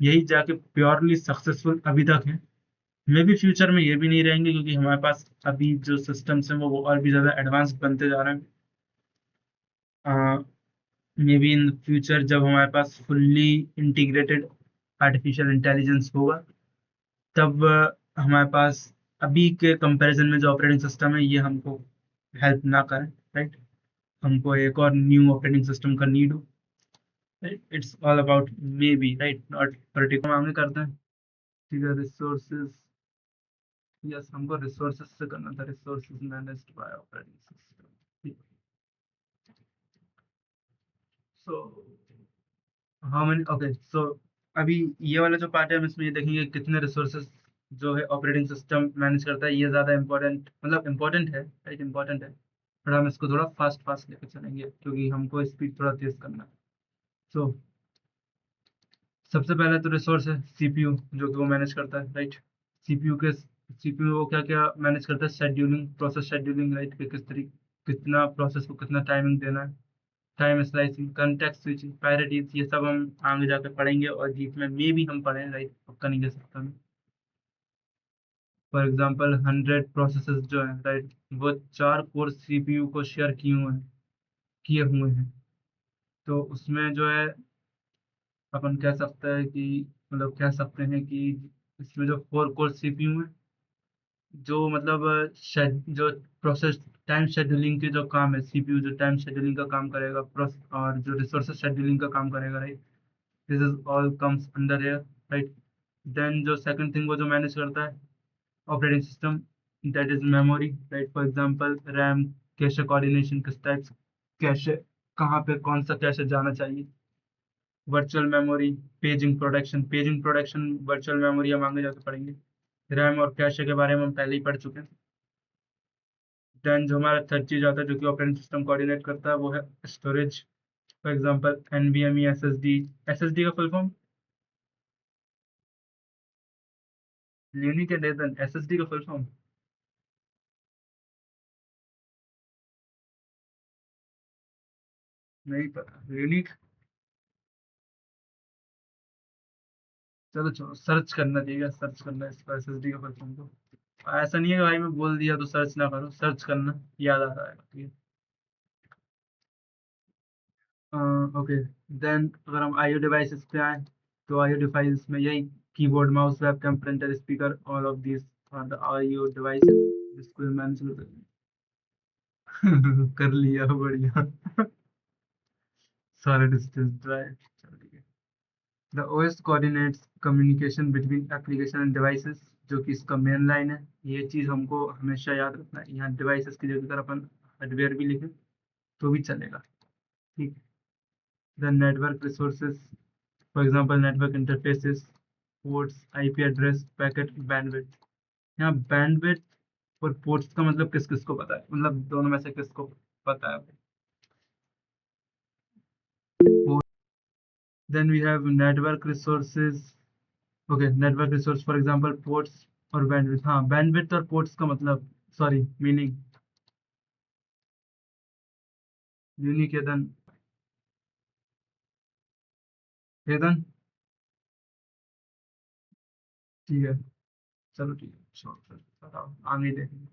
यही जाके प्योरली सक्सेसफुल अभी तक है। मे भी फ्यूचर में ये भी नहीं रहेंगे क्योंकि हमारे पास अभी जो सिस्टम्स हैं वो और भी ज़्यादा एडवांस बनते जा रहे हैं। मे बी इन फ्यूचर जब हमारे पास फुल्ली इंटीग्रेटेड आर्टिफिशियल इंटेलिजेंस होगा तब हमारे पास अभी के कंपैरिजन में जो ऑपरेटिंग सिस्टम है ये हमको हेल्प ना करें। राइट, हमको एक और न्यू ऑपरेटिंग सिस्टम का नीड हो। It's all about may be, right, not particular. आगे करते हैं। ठीक है, रिसोर्सेज, यस, हमको रिसोर्सेज से करना था, resources managed by operating system. So how many, okay, so अभी ये वाला जो पार्ट है हम इसमें ये देखेंगे कितने रिसोर्सेज जो है ऑपरेटिंग सिस्टम मैनेज करता है। ये ज़्यादा इंपॉर्टेंट, मतलब इंपॉर्टेंट है, राइट, इंपॉर्टेंट है, पर हम इसको थोड़ा फास्ट फास्ट लेकर चलेंगे क्योंकि हमको स्पीड थोड़ा तेज करना है। सो सबसे पहले तो रिसोर्स है सीपीयू जो कि वो मैनेज करता है। राइट, सीपीयू वो क्या क्या मैनेज करता है, शेड्यूलिंग, प्रोसेस शेड्यूलिंग, राइट, कि किस तरीके कितना प्रोसेस को कितना टाइमिंग देना है, टाइम स्लाइसिंग, कंटेक्स्ट स्विचिंग, पैरेटीज, ये सब हम आगे जाकर पढ़ेंगे और जीत में मे भी हम पढ़ें। राइट, पक्का नहीं कह सकता मैं। फॉर एग्जांपल 100 प्रोसेसेस जो है, राइट, वो 4 कोर सीपीयू को शेयर किए हुए हैं। तो उसमें जो है अपन कह सकते हैं कि मतलब कह सकते हैं कि इसमें जो 4 कोर सीपीयू है जो मतलब जो प्रोसेस टाइम शेड्यूलिंग के जो काम है, सीपीयू जो टाइम शेड्यूलिंग का काम करेगा, और जो रिसोर्सेज शेड्यूलिंग का काम करेगा। Right, this is all comes under here. Right, then जो सेकंड थिंग वो जो मैनेज करता है operating system, that is memory. Right, for example RAM, cache coordination, किस टाइप कैशे, कहाँ पे कौन सा कैशे जाना चाहिए, virtual memory, paging protection virtual memory हम आगे जाके पढ़ेंगे। रैम और कैशे के बारे में हम पहले ही पढ़ चुके हैं। देन जो हमारा थर्ड चीज आता है जो कि ऑपरेटिंग सिस्टम कोऑर्डिनेट करता है वो है storage. For example NVMe, SSD. SSD का फुल फॉर्म, यूनिक एडेशन, एसएसडी का फुल फॉर्म नहीं पता, यूनिक, चलो चलो सर्च करना चाहिए, सर्च करना है इसका एसएसडी का फुल फॉर्म। तो ऐसा नहीं है कि भाई मैं बोल दिया तो सर्च ना करो, सर्च करना याद आ जाएगा। ठीक है, ओके। देन अगर हम आईओ डिवाइसेस पे आए तो आईओ डिवाइस में यही keyboard, mouse, webcam, printer, speaker, all of these are the IO devices जिसको मैनेज कर लिया बढ़िया सारे डिस्टेंस ड्राइव चलो ठीक है। The OS coordinates communication between application end devices, जो कि इसका मेन लाइन है। ये चीज हमको हमेशा याद रखना है। यहाँ डिवाइसेस की जगह अगर अपन हार्डवेयर भी लिखें तो भी चलेगा। ठीक। The network resources, for example network interfaces, ports, IP address, packet, bandwidth. यहाँ बैंडविड्थ और पोर्ट्स का मतलब किस किस को पता है, मतलब दोनों में से किसको पता है? Then we have network resources. Okay, network resource for example ports और bandwidth। हाँ, bandwidth और ports का मतलब, सॉरी, मीनिंग यूनिक हेदन हेदन ठीक है। चलो ठीक है, छोड़ बताओ आगे देखेंगे।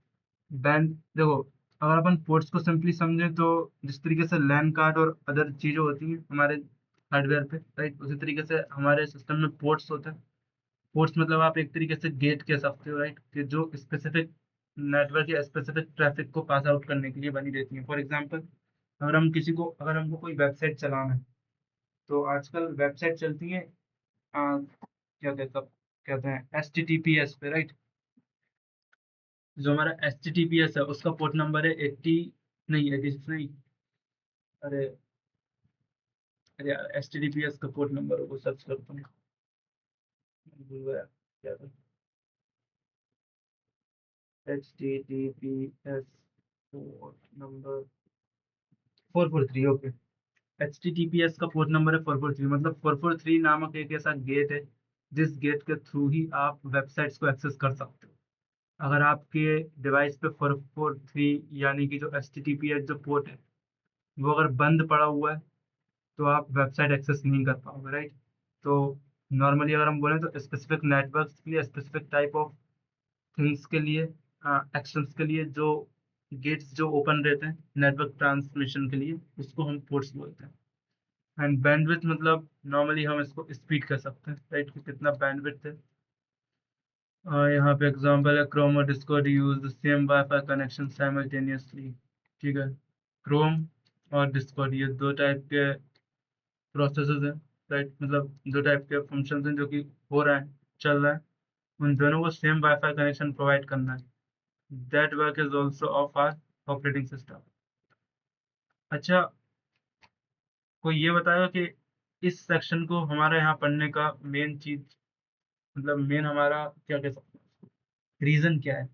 बैंड देखो, अगर अपन पोर्ट्स को सिंपली समझें तो जिस तरीके से लैन कार्ड और अदर चीजें होती हैं हमारे हार्डवेयर पे, राइट, उसी तरीके से हमारे सिस्टम में पोर्ट्स होते हैं। पोर्ट्स मतलब आप एक तरीके से गेट कह सकते हो, राइट, कि जो स्पेसिफिक नेटवर्क या स्पेसिफिक ट्रैफिक को पास आउट करने के लिए बनी रहती है। फॉर एग्जांपल, अगर हमको कोई वेबसाइट चलाना है तो आजकल वेबसाइट चलती है क्या कहते हैं H T T P S पे, राइट। जो हमारा H T T P S है उसका पोर्ट नंबर है 80, नहीं 86 नहीं, अरे अरे H T T P S का पोर्ट नंबर वो सर्च करता हूँ, भूल गया क्या था। H T T P S port number 443, okay. H T T P S का पोर्ट नंबर है 443, मतलब 443 नामक एक ऐसा गेट है जिस गेट के थ्रू ही आप वेबसाइट्स को एक्सेस कर सकते हो। अगर आपके डिवाइस पे 443 यानी कि जो H T T P S जो पोर्ट है वो अगर बंद पड़ा हुआ है तो आप वेबसाइट एक्सेस नहीं कर पाओगे, राइट। तो नॉर्मली अगर हम बोलें तो स्पेसिफिक नेटवर्क्स के लिए, स्पेसिफिक टाइप ऑफ थिंग्स के लिए, एक्शंस के लिए जो गेट्स जो ओपन रहते हैं नेटवर्क ट्रांसमिशन के लिए, उसको हम पोर्ट्स बोलते हैं। एंड बैंडविड्थ मतलब नॉर्मली हम इसको स्पीड कर सकते हैं, राइट, कि कितना बैंडविड्थ है। यहाँ पे एग्जांपल है क्रोम और Discord use the same wifi connection simultaneously. ठीक है, क्रोम और डिस्कॉर्ड ये दो टाइप के प्रोसेसेस हैं, राइट, मतलब दो टाइप के फंक्शंस हैं जो कि हो रहा है, चल रहा है। उन दोनों को सेम वाईफाई कनेक्शन प्रोवाइड करना है। That work is also of our operating system. अच्छा, कोई ये बताएगा कि इस सेक्शन को हमारे यहाँ पढ़ने का मेन चीज, मतलब मेन हमारा क्या कह सकते हैं, रीजन क्या है?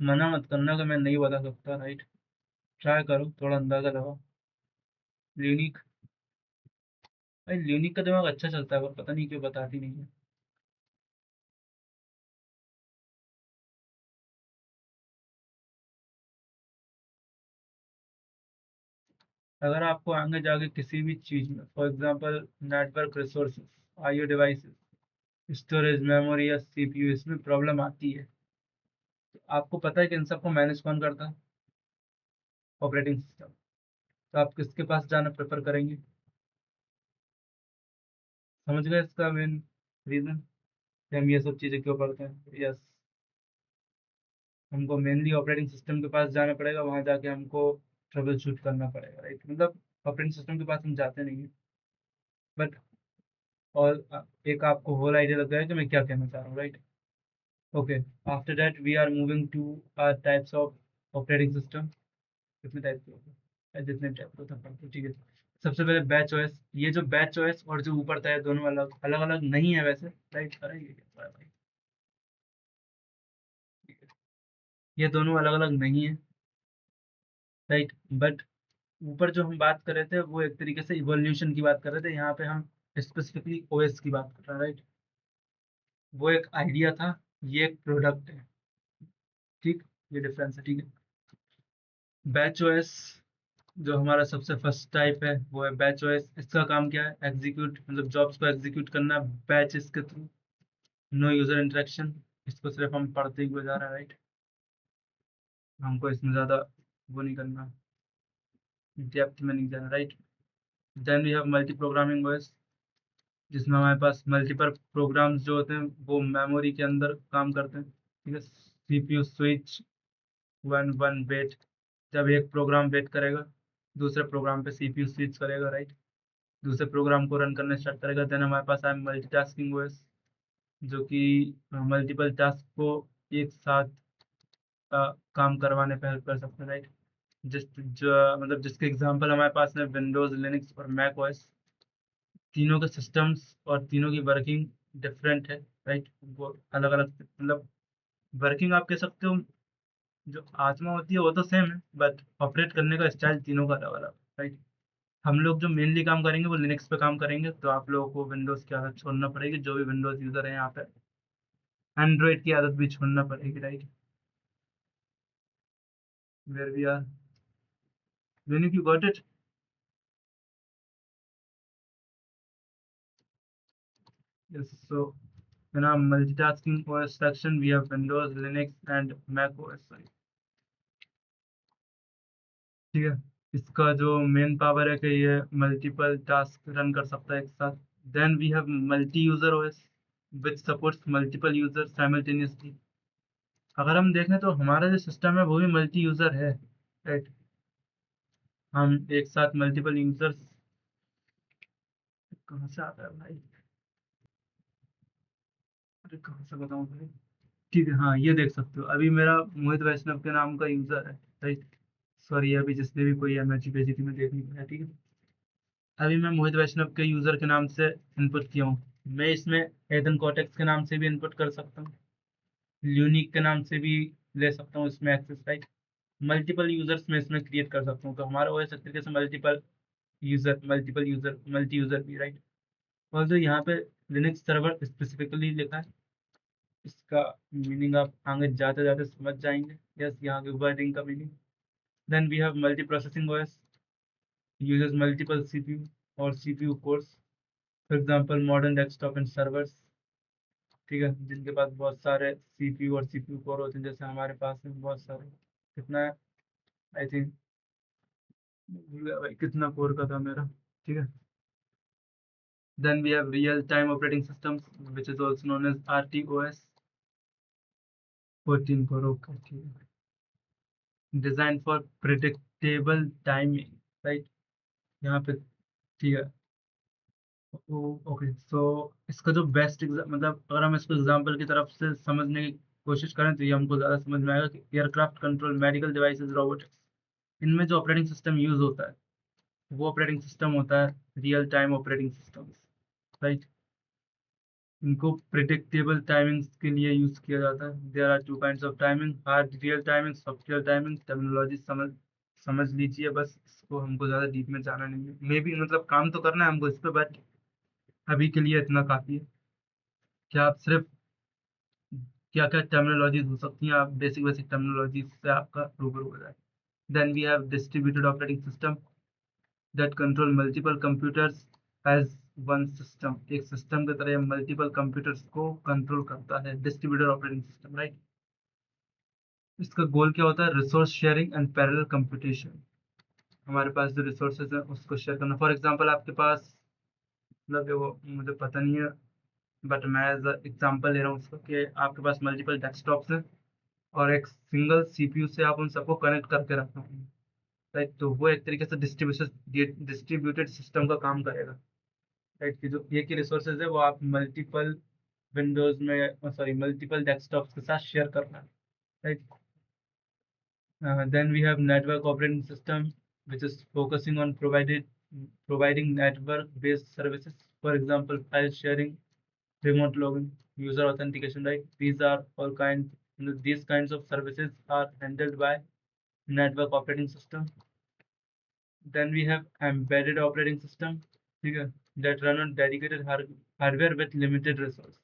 मना मत करना कि मैं नहीं बता सकता, राइट। ट्राई करो, थोड़ा अंदाजा लगाओ। ल्यूनिक, भाई ल्यूनिक का दिमाग अच्छा चलता है पर पता नहीं क्यों बताती नहीं है। अगर आपको आगे जाके किसी भी चीज में, for example network resources, IO devices, storage, memory या सीपीयू, इसमें प्रॉब्लम आती है तो आपको पता है कि इन सबको मैनेज कौन करता है? Operating system. तो आप किसके पास जाना प्रेफर करेंगे? समझ गए इसका मेन रीजन कि हम ये सब चीजें क्यों पढ़ते हैं? यस, हमको मेनली ऑपरेटिंग सिस्टम के पास जाना पड़ेगा, वहां जाके हमको ट्रबल शूट करना पड़ेगा, राइट। मतलब ऑपरेटिंग सिस्टम के पास हम जाते नहीं है, बट और एक आपको होल आइडिया लग गया है कि मैं क्या कहना चाह रहा हूँ, right. Okay, after that we are moving to types of operating system. कितने टाइप के होते हैं? जितने टाइप के होते हैं पढ़ते हैं, ठीक है। सबसे पहले बैच ओएस। ये जो बैच ओएस और जो ऊपर था, ये दोनों अलग अलग अलग नहीं है वैसे, राइट। अरे ये क्या है भाई, ठीक है। ये दोनों अलग अलग नहीं है, राइट, बट ऊपर जो हम बात कर रहे थे वो एक तरीके से इवोल्यूशन की बात कर रहे थे, यहाँ पे हम स्पेसिफिकली ओएस की बात कर रहे हैं, राइट। वो एक आइडिया था, ये एक प्रोडक्ट है, ठीक। ये डिफरेंस है, ठीक है। बैच ओएस जो हमारा सबसे फर्स्ट टाइप है वो है बैच ओएस। इसका काम क्या है? एग्जीक्यूट, मतलब जॉब्स को एग्जीक्यूट करना बैचेस के थ्रू, नो यूजर इंटरेक्शन। इसको सिर्फ हम पढ़ते ही गुजार रहे हैं, राइट। हमको इसमें ज्यादा वो नहीं करना, डेप्थ में नहीं जाना, right. Then we have multi programming OS. जिसमें हमारे पास मल्टीपल प्रोग्राम्स जो होते हैं वो मेमोरी के अंदर काम करते हैं। ठीक है, CPU switch one one wait, जब एक प्रोग्राम वेट करेगा दूसरे प्रोग्राम पे सीपीयू स्विच करेगा, राइट, दूसरे प्रोग्राम को रन करना स्टार्ट करेगा। देन हमारे पास है मल्टीटास्किंग ओएस, जो कि मल्टीपल टास्क को एक साथ काम करवाने पे हेल्प कर सकते हैं, राइट। जिस जो मतलब जिसके एग्जांपल हमारे पास है विंडोज, लिनक्स और मैक ओएस। तीनों के सिस्टम्स और तीनों की वर्किंग डिफरेंट है, राइट। वो अलग अलग मतलब वर्किंग आप कह सकते हो, जो आत्मा होती है वो तो सेम है, बट ऑपरेट करने का स्टाइल तीनों का अलग अलग, राइट। हम लोग जो मेनली काम करेंगे वो लिनक्स पे काम करेंगे, तो आप लोगों को विंडोज की आदत छोड़ना पड़ेगी, जो भी विंडोज यूजर है यहाँ पे एंड्रॉइड की आदत भी छोड़ना पड़ेगी, right. Where we are, you got it. Yes, so in our multitasking OS section, we have Windows, Linux, and Mac OS. Sorry. ठीक है, इसका जो मेन पावर है कि ये मल्टीपल टास्क रन कर सकता है एक साथ। Then we have multi user OS which supports multiple user simultaneously. अगर हम देखें तो हमारा जो सिस्टम है वो भी मल्टी यूजर है, राइट। हम एक साथ मल्टीपल यूजर्स, कहाँ से आता है भाई, अरे कहाँ से बताऊँ भाई। ठीक है, हाँ ये देख सकते हो, अभी मेरा मोहित वैष्णव के नाम का यूजर है, राइट। सॉरी, अभी जिसने भी कोई एमएचजी भेजी थी मैं देख नहीं पाया, ठीक है। अभी मैं मोहित वैष्णव के यूजर के नाम से इनपुट किया हूँ। मैं इसमें एदन कॉटेक्स के नाम से भी इनपुट कर सकता हूँ, ल्यूनिक के नाम से भी ले सकता हूँ इसमें एक्सेस, राइट। मल्टीपल यूजर्स में इसमें क्रिएट कर सकता हूँ, तो हमारा ओएस एक तरीके से मल्टीपल यूजर मल्टी यूजर भी, राइट। और जो यहाँ पे लिनक्स सर्वर स्पेसिफिकली लिखा है, इसका मीनिंग आप आगे जाते जाते समझ जाएंगे। यस, यहाँ के वर्डिंग का meaning. Then we have multi processing OS, uses multiple CPU और CPU cores, for example modern desktop and servers. ठीक है, जिनके पास बहुत सारे CPU और CPU कोर होते हैं, जैसे हमारे पास में बहुत सारे, कितना है, आई थिंक भाई कितना कोर का था मेरा, ठीक है। Then we have real time operating systems which is also known as RTOS, 14 core, okay, ठीक है। Design for predictable timing, right, यहाँ पे, ठीक है। ओके, सो इसका जो बेस्ट मतलब अगर हम इसको एग्जांपल की तरफ से समझने की कोशिश करें तो ये हमको ज़्यादा समझ में आएगा कि aircraft control, medical devices, robotics, इनमें जो ऑपरेटिंग सिस्टम यूज होता है वो ऑपरेटिंग सिस्टम होता है real time operating system, right. इनको प्रिडिक्टेबल टाइमिंग्स के लिए यूज किया जाता है। There are two kinds of timing, hard real timing, software timing. Terminology समझ समझ लीजिए बस, इसको हमको ज़्यादा डीप में जाना नहीं है, मे बी मतलब काम तो करना है हमको इस पर, बट अभी के लिए इतना काफ़ी है। क्या आप सिर्फ क्या क्या टर्मिनोलॉजीज हो सकती हैं, आप बेसिक बेसिक टर्मिनोलॉजीज से आपका रूबरू हो जाए। Then we have distributed operating system that control multiple computers as one system. एक सिस्टम की तरह मल्टीपल कंप्यूटर्स को कंट्रोल करता है, डिस्ट्रीब्यूटेड ऑपरेटिंग सिस्टम, राइट। इसका गोल क्या होता है, resource sharing and parallel computation. हमारे पास जो रिसोर्सेज है उसको शेयर करना। फॉर एग्जांपल आपके पास, मतलब वो मुझे पता नहीं है, बट मैं एज एग्जांपल ले रहा हूँ उसको, कि आपके पास मल्टीपल डेस्कटॉप्स हैं और एक सिंगल सीपीयू से आप उन सबको कनेक्ट करके रखते हैं, राइट। तो वो एक तरीके से डिस्ट्रीब्यूटेड सिस्टम का काम करेगा, राइट। कि जो एक ही रिसोर्सेज है वो आप मल्टीपल विंडोज में, सॉरी, मल्टीपल डेस्कटॉप्स के साथ शेयर करना है, right. Then we have network operating system which is focusing on providing network based services, for example file sharing, remote login, user authentication, right. These kinds of services are handled by network operating system. Then we have embedded operating system, ठीक है, that run on dedicated hardware with limited resource।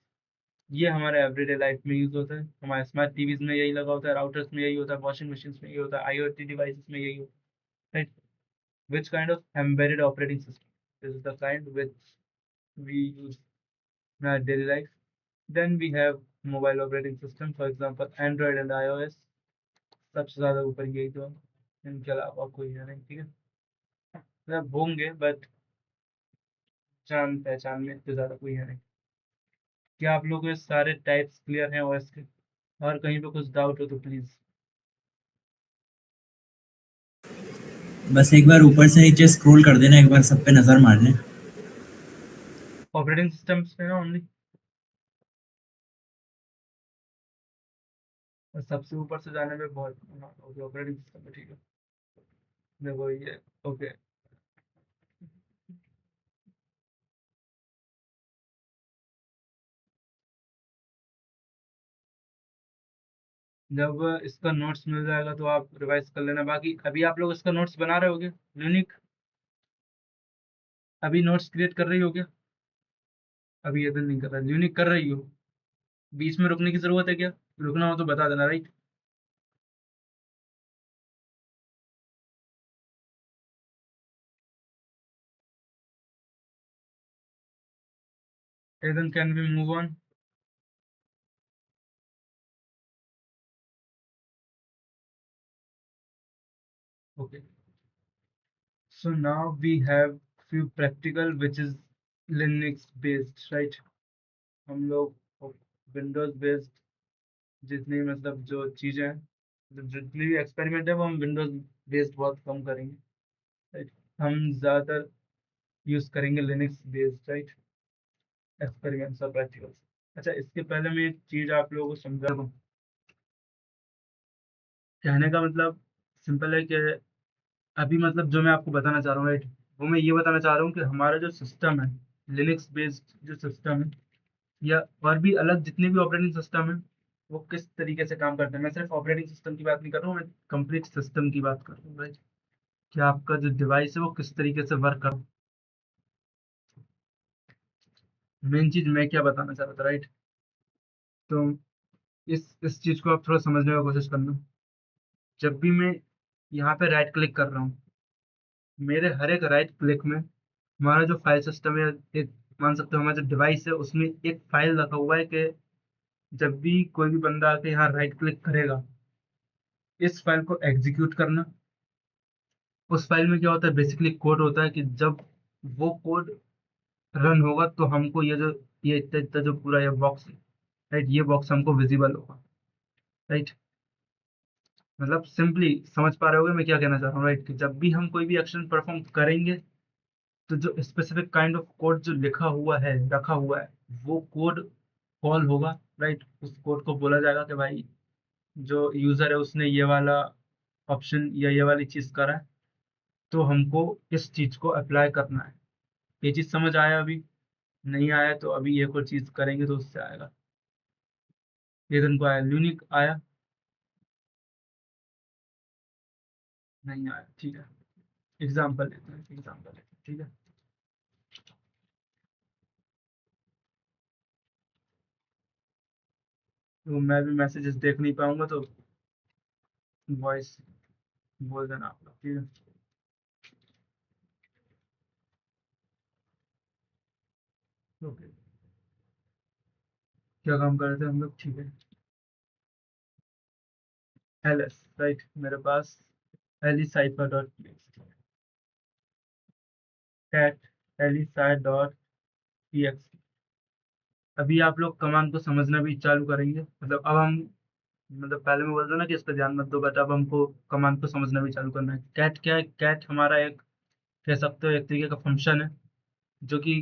ये हमारे everyday life में use होता है, हमारे smart TVs में यही लगा होता है, राउटर्स में यही होता है, वॉशिंग मशीन में यही होता है, IoT डिवाइसेस में यही होता है, right? Which kind of embedded operating system? This is the kind which we use in our daily life. Then we have mobile operating system, for example Android and iOS। सबसे ज्यादा ऊपर यही तो है, इनके अलावा कोई है नहीं, ठीक है। मतलब होंगे बट जान पहचान में इतने ज़्यादा कोई है नहीं। क्या आप लोगों को ये सारे टाइप्स क्लियर हैं ओएस के? और कहीं पे कुछ डाउट हो तो प्लीज़। बस एक बार ऊपर से नीचे स्क्रॉल कर देना, एक बार सब पे नजर मार लें। ऑपरेटिंग सिस्टम्स पे ना ओनली, और सबसे ऊपर से जाने में बहुत ओके, ऑपरेटिंग सिस्टम पे ठीक है। देखो ये ओके, जब इसका नोट्स मिल जाएगा तो आप रिवाइज कर लेना। बाकी अभी आप लोग इसका नोट्स बना रहे होगे यूनिक, अभी नोट्स क्रिएट कर रही हो क्या? अभी ये दिन नहीं कर रहा, यूनिक कर रही हो? बीच में रुकने की जरूरत है क्या? रुकना हो तो बता देना, right? then can we move on? Okay, so now we have few practical which is Linux based, right? हम लोग विंडोज बेस्ड जितनी मतलब जो चीजें हैं, मतलब जितनी भी एक्सपेरिमेंट है वो हम विंडोज बेस्ड बहुत कम करेंगे, राइट? हम ज्यादातर यूज करेंगे लिनक्स बेस्ड, राइट? एक्सपेरिमेंट्स और प्रैक्टिकल्स। अच्छा, इसके पहले मैं एक चीज आप लोगों को समझा दूं। कहने का मतलब सिंपल है कि अभी मतलब जो मैं आपको बताना चाह रहा हूँ, राइट, वो मैं ये बताना चाह रहा हूँ कि हमारा जो सिस्टम है, लिनक्स बेस्ड जो सिस्टम है, या और भी अलग जितने भी ऑपरेटिंग सिस्टम है, वो किस तरीके से काम करते हैं। मैं सिर्फ ऑपरेटिंग सिस्टम की बात नहीं कर रहा हूँ, मैं कंप्लीट सिस्टम की बात कर रहा हूँ, राइट? कि आपका जो डिवाइस है वो किस तरीके से वर्क कर। मेन चीज मैं क्या बताना चाह रहा था, राइट? तो इस चीज को आप थोड़ा समझने की कोशिश करना। जब भी मैं यहाँ पे राइट क्लिक कर रहा हूँ, मेरे हर एक राइट क्लिक में हमारा जो फाइल सिस्टम है, एक मान सकते हो हमारा जो डिवाइस है उसमें एक फाइल रखा हुआ है कि जब भी कोई भी बंदा आके यहाँ राइट क्लिक करेगा, इस फाइल को एग्जीक्यूट करना। उस फाइल में क्या होता है, बेसिकली कोड होता है कि जब वो कोड रन होगा तो हमको ये इतना इतना जो पूरा ये बॉक्स है, राइट, ये बॉक्स हमको विजिबल होगा, राइट? मतलब सिंपली समझ पा रहे होगे मैं क्या कहना चाह रहा हूँ, राइट? कि जब भी हम कोई भी एक्शन परफॉर्म करेंगे तो जो स्पेसिफिक काइंड ऑफ कोड जो लिखा हुआ है, रखा हुआ है, वो कोड कॉल होगा, राइट? उस कोड को बोला जाएगा कि भाई जो यूजर है उसने ये वाला ऑप्शन या ये वाली चीज करा है, तो हमको इस चीज को अप्लाई करना है। ये चीज समझ आया? अभी नहीं आया तो अभी एक और चीज करेंगे तो उससे आएगा। ये दिन को आया, यूनिक आया? नहीं आया, ठीक है। एग्जाम्पल लेते हैं, एग्जाम्पल लेते हैं, ठीक है? तो मैं भी मैसेजेस देख नहीं पाऊंगा तो वॉइस बोल देना आप लोग, ठीक है? ओके, क्या काम कर रहे थे हम लोग, ठीक है? एलएस, राइट, मेरे पास एलिसाइफर डॉट कैट एलिसाइ डॉट टीएक्स। अभी आप लोग कमांड को समझना भी चालू करेंगे, मतलब अब हम, मतलब पहले मैं बोल रहा ना कि इस पर ध्यान मत दो, बट अब हमको कमांड को समझना भी चालू करना है। कैट क्या है? कैट हमारा एक, कह सकते हो एक तरीके का फंक्शन है जो कि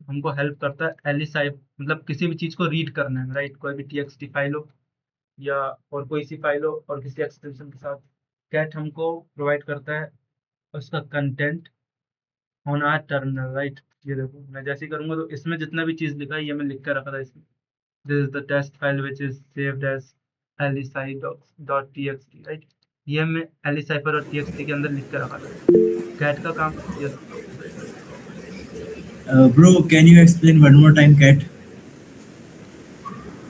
हमको हेल्प करता है एलिसाइ, मतलब किसी भी चीज को रीड करना है, राइट? कोई भी टीएक्सटी फाइल हो या और कोई सी फाइल हो और किसी एक्सटेंशन के साथ, कैट हमको प्रोवाइड करता है उसका content on our terminal, right? ये देखो मैं जैसे ही करूंगा तो इसमें जितना भी चीज लिखा है ये मैं लिख कर रखा था इसमें। This is the test file which is saved as एलिसाइ डॉट टीएक्सटी, राइट? ये मैं एलिसाइफर और टीएक्सटी के अंदर लिख कर रखा था। कैट का काम, yes, bro, can you explain one more time cat?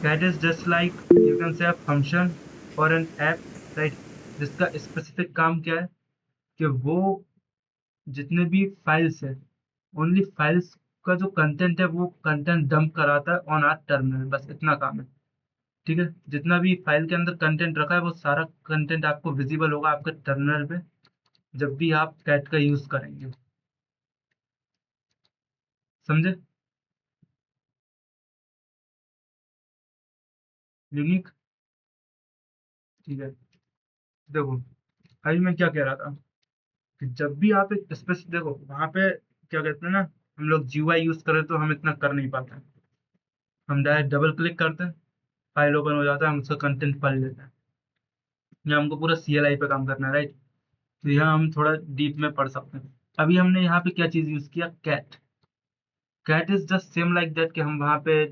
Cat is just like you can say function और एन ऐप, राइट? जिसका स्पेसिफिक काम क्या है कि वो जितने भी फाइल्स है, ओनली फाइल्स का जो कंटेंट है वो कंटेंट डंप कराता है ऑन आर टर्मिनल, बस इतना काम है, ठीक है? जितना भी फाइल के अंदर कंटेंट रखा है वो सारा कंटेंट आपको विजिबल होगा आपके टर्मिनल पे जब भी आप कैट का यूज करेंगे। समझे? यूनिक, ठीक है। देखो अभी मैं क्या कह रहा था कि जब भी आप एक स्पेस देखो वहां पे क्या कहते हैं ना, हम लोग जीयूआई यूज करें तो हम इतना कर नहीं पाते हैं। हम डायरेक्ट डबल क्लिक करते हैं, फाइल ओपन हो जाता है, हम उसका कंटेंट पढ़ लेते हैं। यहाँ हमको पूरा सीएलआई पे काम करना है, राइट? तो यहाँ हम थोड़ा डीप में पढ़ सकते हैं। अभी हमने यहाँ पे क्या चीज यूज किया, cat. Cat is just same like that, कि हम वहाँ पे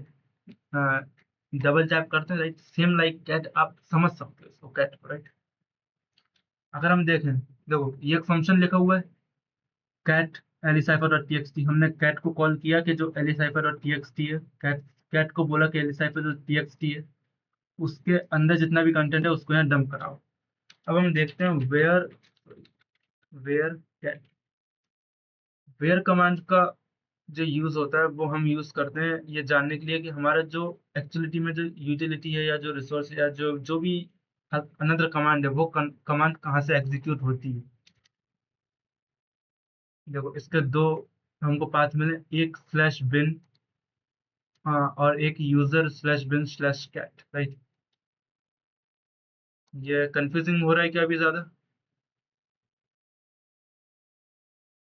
डबल टैप करते हैं, राइट? सेम लाइक कैट, आप समझ सकते हो इसको, कैट को, राइट? अगर हम देखें, देखो ये एक फंक्शन लिखा हुआ है, कैट एलिसाइफर डॉट टीएक्सटी। हमने कैट को कॉल किया कि जो एलिसाइफर डॉट टीएक्सटी है, कैट कैट को बोला कि एलिसाइफर डॉट टीएक्सटी है, उसके अंदर जितना भी कंटेंट है उसको यहाँ डंप कराओ। अब हम देखते हैं वेयर कैट। वेयर कमांड का जो यूज होता है वो हम यूज करते हैं ये जानने के लिए कि हमारा जो एक्चुअलिटी में जो यूटिलिटी है या जो रिसोर्स या जो जो भी अनदर कमांड है वो कमांड कहाँ से एग्जीक्यूट होती है। देखो इसके दो हमको पाथ मिले, एक स्लैश बिन और एक user slash bin slash cat, right? ये कंफ्यूजिंग हो रहा है क्या अभी ज्यादा?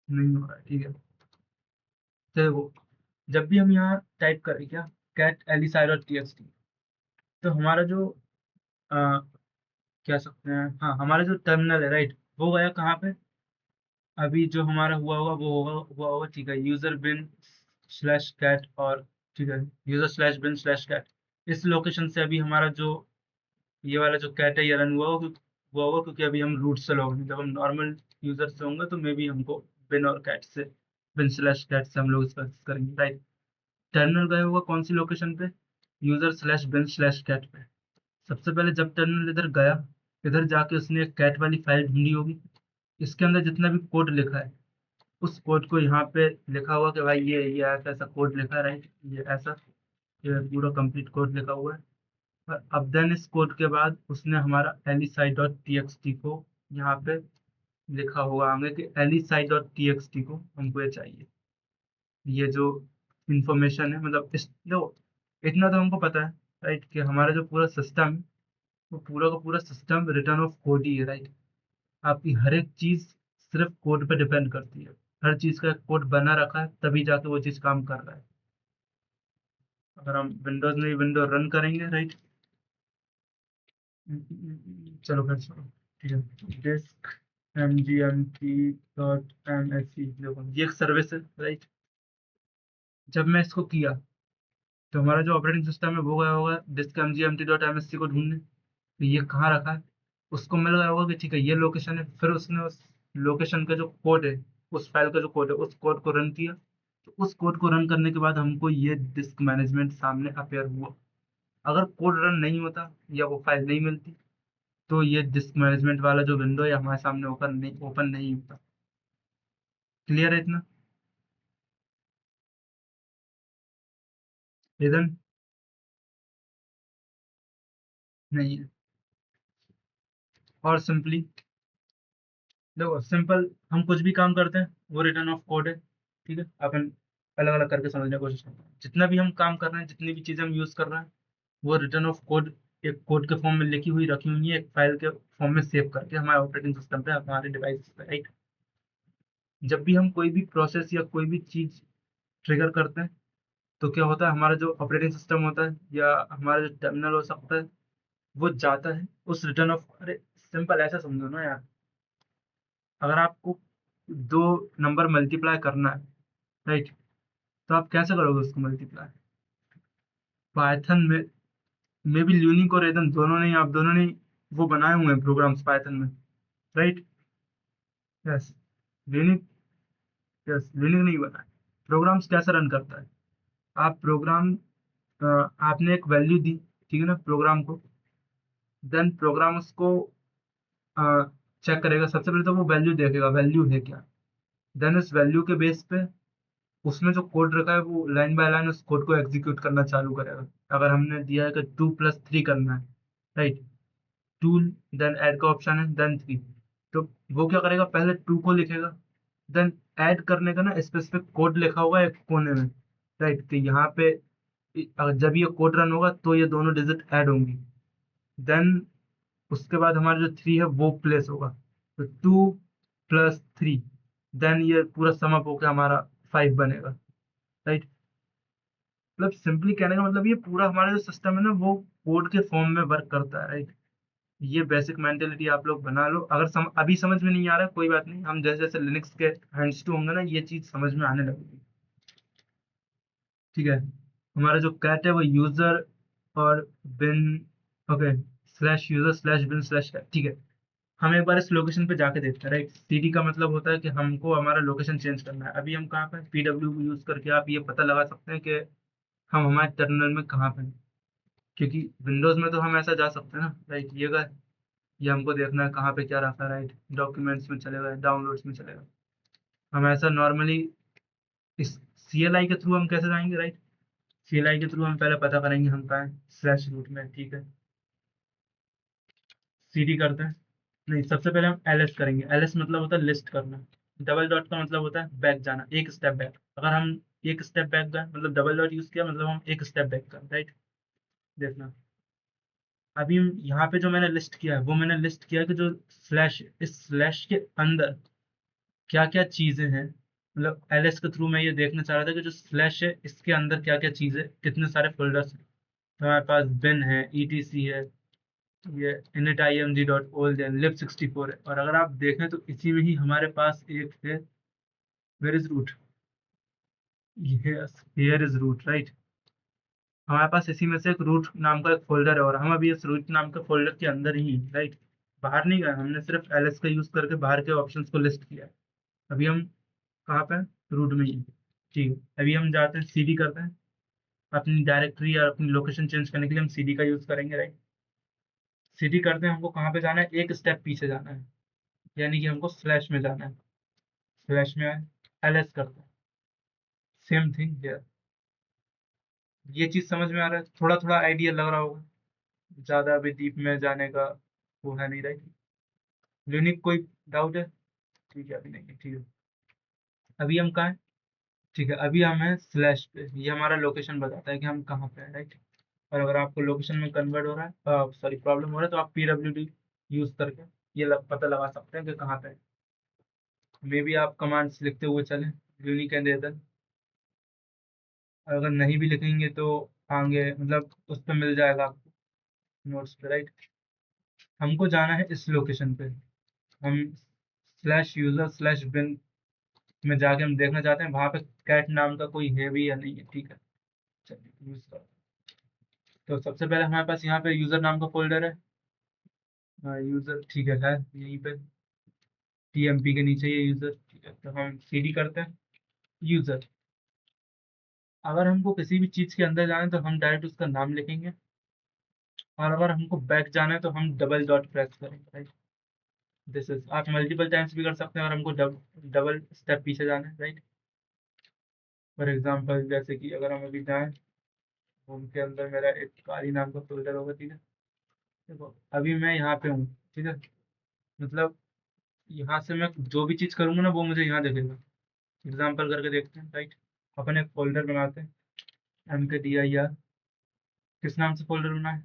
नहीं हो रहा है, ठीक है। तो देखो जब भी हम यहाँ टाइप करें क्या, कैट एलिसाई डॉट टीएक्सटी, तो हमारा जो कह सकते हैं, हाँ हमारा जो टर्मिनल है, राइट, वो गया कहाँ पे? अभी जो हमारा हुआ होगा, ठीक है, यूजर बिन स्लैश कैट, और ठीक है user slash bin slash cat. इस लोकेशन से अभी हमारा जो ये वाला जो कैट है ये रन हुआ होगा क्योंकि अभी हम रूट से लॉग हैं। जब हम नॉर्मल यूजर से होंगे तो मे बी हमको बिन और कैट से, बिन स्लैश कैट से हम लोग इसका access करेंगे, राइट? टर्मिनल गया होगा कौन सी लोकेशन पे, user slash bin slash cat पे। सबसे पहले जब टर्मिनल इधर गया, इधर जाके उसने एक कैट वाली फाइल ढूंढी होगी, इसके अंदर जितना भी कोड लिखा है उस कोड को यहाँ पे लिखा हुआ कि भाई ये ऐसा ऐसा कोड लिखा है, राइट? ये ऐसा, ये पूरा कंप्लीट कोड लिखा हुआ है। और अब देन इस कोड के बाद उसने हमारा एलिसाई डॉट टी एक्स टी को यहाँ पे लिखा हुआ आगे कि एलिसाई डॉट टी एक्स टी को हमको ये चाहिए। ये जो इंफॉर्मेशन है, मतलब इस जो इतना तो हमको पता है, राइट, कि हमारा जो पूरा सिस्टम, वो पूरा का पूरा सिस्टम रिटर्न ऑफ कोड ही है, राइट? आपकी हर एक चीज सिर्फ कोड पे डिपेंड करती है। हर चीज का कोड बना रखा है तभी जाके वो चीज काम कर रहा है। अगर हम विंडोज में विंडो रन करेंगे, राइट, चलो फिर चलो, ठीक है, disk M G M T dot M S C, देखो ये एक सर्विस है, राइट? जब मैं इसको किया तो हमारा जो ऑपरेटिंग सिस्टम है वो गया होगा disk M G M T dot M S C को ढूंढने, तो ये कहाँ रखा है उसको मिल गया होगा कि ठीक है ये लोकेशन है। फिर उसने उस लोकेशन का जो कोड है, उस फाइल का जो कोड है, उस कोड को रन किया। तो उस कोड को रन करने के बाद हमको ये डिस्क मैनेजमेंट सामने अपेयर हुआ। अगर कोड रन नहीं होता या वो फाइल नहीं मिलती तो ये डिस्क मैनेजमेंट वाला जो विंडो है हमारे सामने ओपन नहीं होता। क्लियर है इतना? इधन नहीं है। और सिंपली देखो, सिंपल हम कुछ भी काम करते हैं वो रिटर्न ऑफ कोड है, ठीक है? अपन अलग अलग करके समझने की कोशिश करते हैं। जितना भी हम काम कर रहे हैं, जितनी भी चीजें हम यूज कर रहे हैं, वो रिटर्न ऑफ कोड एक कोड के फॉर्म में लिखी हुई रखी हुई है, एक फाइल के फॉर्म में सेव करके हमारे ऑपरेटिंग सिस्टम पे, हमारे डिवाइस पे, राइट? जब भी हम कोई भी प्रोसेस या कोई भी चीज ट्रिगर करते हैं तो क्या होता है, हमारा जो ऑपरेटिंग सिस्टम होता है या हमारा जो टर्मिनल हो सकता है, वो जाता है उस रिटर्न ऑफ, अरे सिंपल ऐसा समझो ना यार, अगर आपको दो नंबर मल्टीप्लाई करना है, राइट, तो आप कैसे करोगे उसको मल्टीप्लाई? पाइथन में भी ल्यूनिक और एदन दोनों ने, आप दोनों ने वो बनाए हुए हैं प्रोग्राम्स पाइथन में, राइट? यस, ल्यूनिक, यस ल्यूनिक नहीं बना है। प्रोग्राम्स कैसे रन करता है, आप प्रोग्राम, आपने एक वैल्यू दी, ठीक है ना, प्रोग्राम को। देन प्रोग्राम उसको चेक करेगा, सबसे पहले तो वो वैल्यू देखेगा, वैल्यू है क्या। देन उस वैल्यू के बेस पे उसमें जो कोड रखा है वो लाइन बाय लाइन उस कोड को एग्जीक्यूट करना चालू करेगा। अगर हमने दिया है कि 2+3 करना है, राइट, टू, देन ऐड का ऑप्शन है, देन 3, तो वो क्या करेगा, पहले 2 को लिखेगा। देन ऐड करने का ना स्पेसिफिक कोड लिखा होगा एक कोने में, राइट। कि यहाँ पे जब ये कोड रन होगा तो ये दोनों डिजिट ऐड होंगी, देन उसके बाद हमारा जो 3 है वो प्लेस होगा, तो 2 + 3, देन ये पूरा सम अप होकर हमारा 5 बनेगा, राइट। मतलब सिंपली कहने का मतलब ये पूरा हमारा जो सिस्टम है ना वो कोड के फॉर्म में वर्क करता है, राइट। ये बेसिक मेंटेलिटी आप लोग बना लो। अगर अभी समझ में नहीं आ रहा है कोई बात नहीं, हम जैसे जैसे लिनक्स के हैंड्स टू होंगे ना ये चीज समझ में आने लगेगी, ठीक है। हमारा जो कैट है वो यूजर और बिन, ओके, /user/bin/cat, ठीक है। हम एक बार इस लोकेशन पे जाके देखते हैं, राइट। सीडी का मतलब होता है कि हमको हमारा लोकेशन चेंज करना है। अभी हम कहाँ पे, पीडब्ल्यू यूज करके आप ये पता लगा सकते हैं कि हम हमारे टर्मिनल में कहाँ पे हैं। क्योंकि विंडोज में तो हम ऐसा जा सकते हैं ना, राइट। ये हमको देखना है कहाँ पे क्या रखा है, राइट। डॉक्यूमेंट्स में चलेगा, डाउनलोड्स में चलेगा। हम ऐसा नॉर्मली इस CLI के थ्रू हम कैसे जाएंगे, राइट। CLI के थ्रू हम पहले पता करेंगे हम कहाँ हैं, /root में, ठीक है। CD करते हैं, नहीं, सबसे पहले हम LS करेंगे। LS मतलब होता है लिस्ट करना। डबल डॉट का मतलब होता है बैक जाना, एक स्टेप बैक। अगर हम एक स्टेप बैक गए मतलब डबल डॉट यूज किया मतलब हम एक स्टेप बैक कर, राइट। देखना, अभी यहाँ पे जो मैंने लिस्ट किया है वो मैंने लिस्ट किया है कि जो स्लैश, इस स्लैश के अंदर क्या क्या चीजें हैं। मतलब LS के थ्रू मैं ये देखना चाह रहा था कि जो स्लैश है इसके अंदर क्या क्या चीजें, कितने सारे फोल्डर्स हैं। तो हमारे पास बिन है, ETC है, ये init.img.old है, lib64 है। और अगर आप देखें तो इसी में ही हमारे पास एक है, वेयर इज रूट, ये हियर इज रूट, राइट। हमारे पास इसी में से एक रूट नाम का एक फोल्डर है और हम अभी इस रूट नाम के फोल्डर के अंदर ही, राइट। बाहर नहीं गए, हमने सिर्फ LS का यूज करके बाहर के ऑप्शंस को लिस्ट किया है। अभी हम कहाँ पे हैं, रूट में ही, ठीक है। अभी हम जाते हैं CD करते हैं। अपनी डायरेक्टरी या अपनी लोकेशन चेंज करने के लिए हम CD का यूज करेंगे, राइट। CD करते हैं, हमको कहाँ पे जाना है, एक स्टेप पीछे जाना है, यानी कि हमको स्लैश में जाना है। स्लैश में LS करते हैं, सेम थिंग हियर। ये चीज समझ में आ रहा है, थोड़ा थोड़ा आइडिया लग रहा होगा, ज्यादा अभी डीप में जाने का वो है नहीं, राइट। यूनिक कोई डाउट है, ठीक है, अभी नहीं है, ठीक है। अभी हम कहाँ हैं, ठीक है। अभी हम हैं स्लैश पे, ये हमारा लोकेशन बताता है कि हम कहाँ पे हैं, राइट। और अगर आपको लोकेशन में कन्वर्ट हो रहा है, सॉरी प्रॉब्लम हो रहा है, तो आप PWD यूज करके ये पता लगा सकते हैं कि कहाँ पे है। मे भी आप कमांड्स लिखते हुए चलें, यूनिक एंड एदर। अगर नहीं भी लिखेंगे तो आगे मतलब उस पर मिल जाएगा आपको नोट्स पे, राइट। हमको जाना है इस लोकेशन पे, हम /user/bin में जाके हम देखना चाहते हैं वहां पे कैट नाम का कोई है भी या नहीं है, ठीक है। चलिए यूज कर, तो सबसे पहले हमारे पास यहाँ पे यूजर नाम का फोल्डर है। यूजर, ठीक है यहीं पे TMP के नीचे ये यूजर, ठीक है। तो हम CD करते हैं यूजर। अगर हमको किसी भी चीज के अंदर जाना है तो हम डायरेक्ट उसका नाम लिखेंगे, और अगर हमको बैक जाना है तो हम डबल डॉट प्रेस करेंगे, राइट। दिस इज, आप मल्टीपल टाइम्स भी कर सकते हैं अगर हमको डबल स्टेप पीछे जाना है, राइट। फॉर एग्जाम्पल जैसे कि अगर हम अभी जाएं, होम के अंदर मेरा एक कारी नाम का फोल्डर होगा, ठीक है। देखो अभी मैं यहाँ पे हूँ, ठीक है। मतलब यहाँ से मैं जो भी चीज करूंगा ना वो मुझे यहाँ दिखेगा। एग्जाम्पल करके देखते हैं, राइट। अपन एक फोल्डर बनाते हैं, MKDIR, किस नाम से फोल्डर बना है,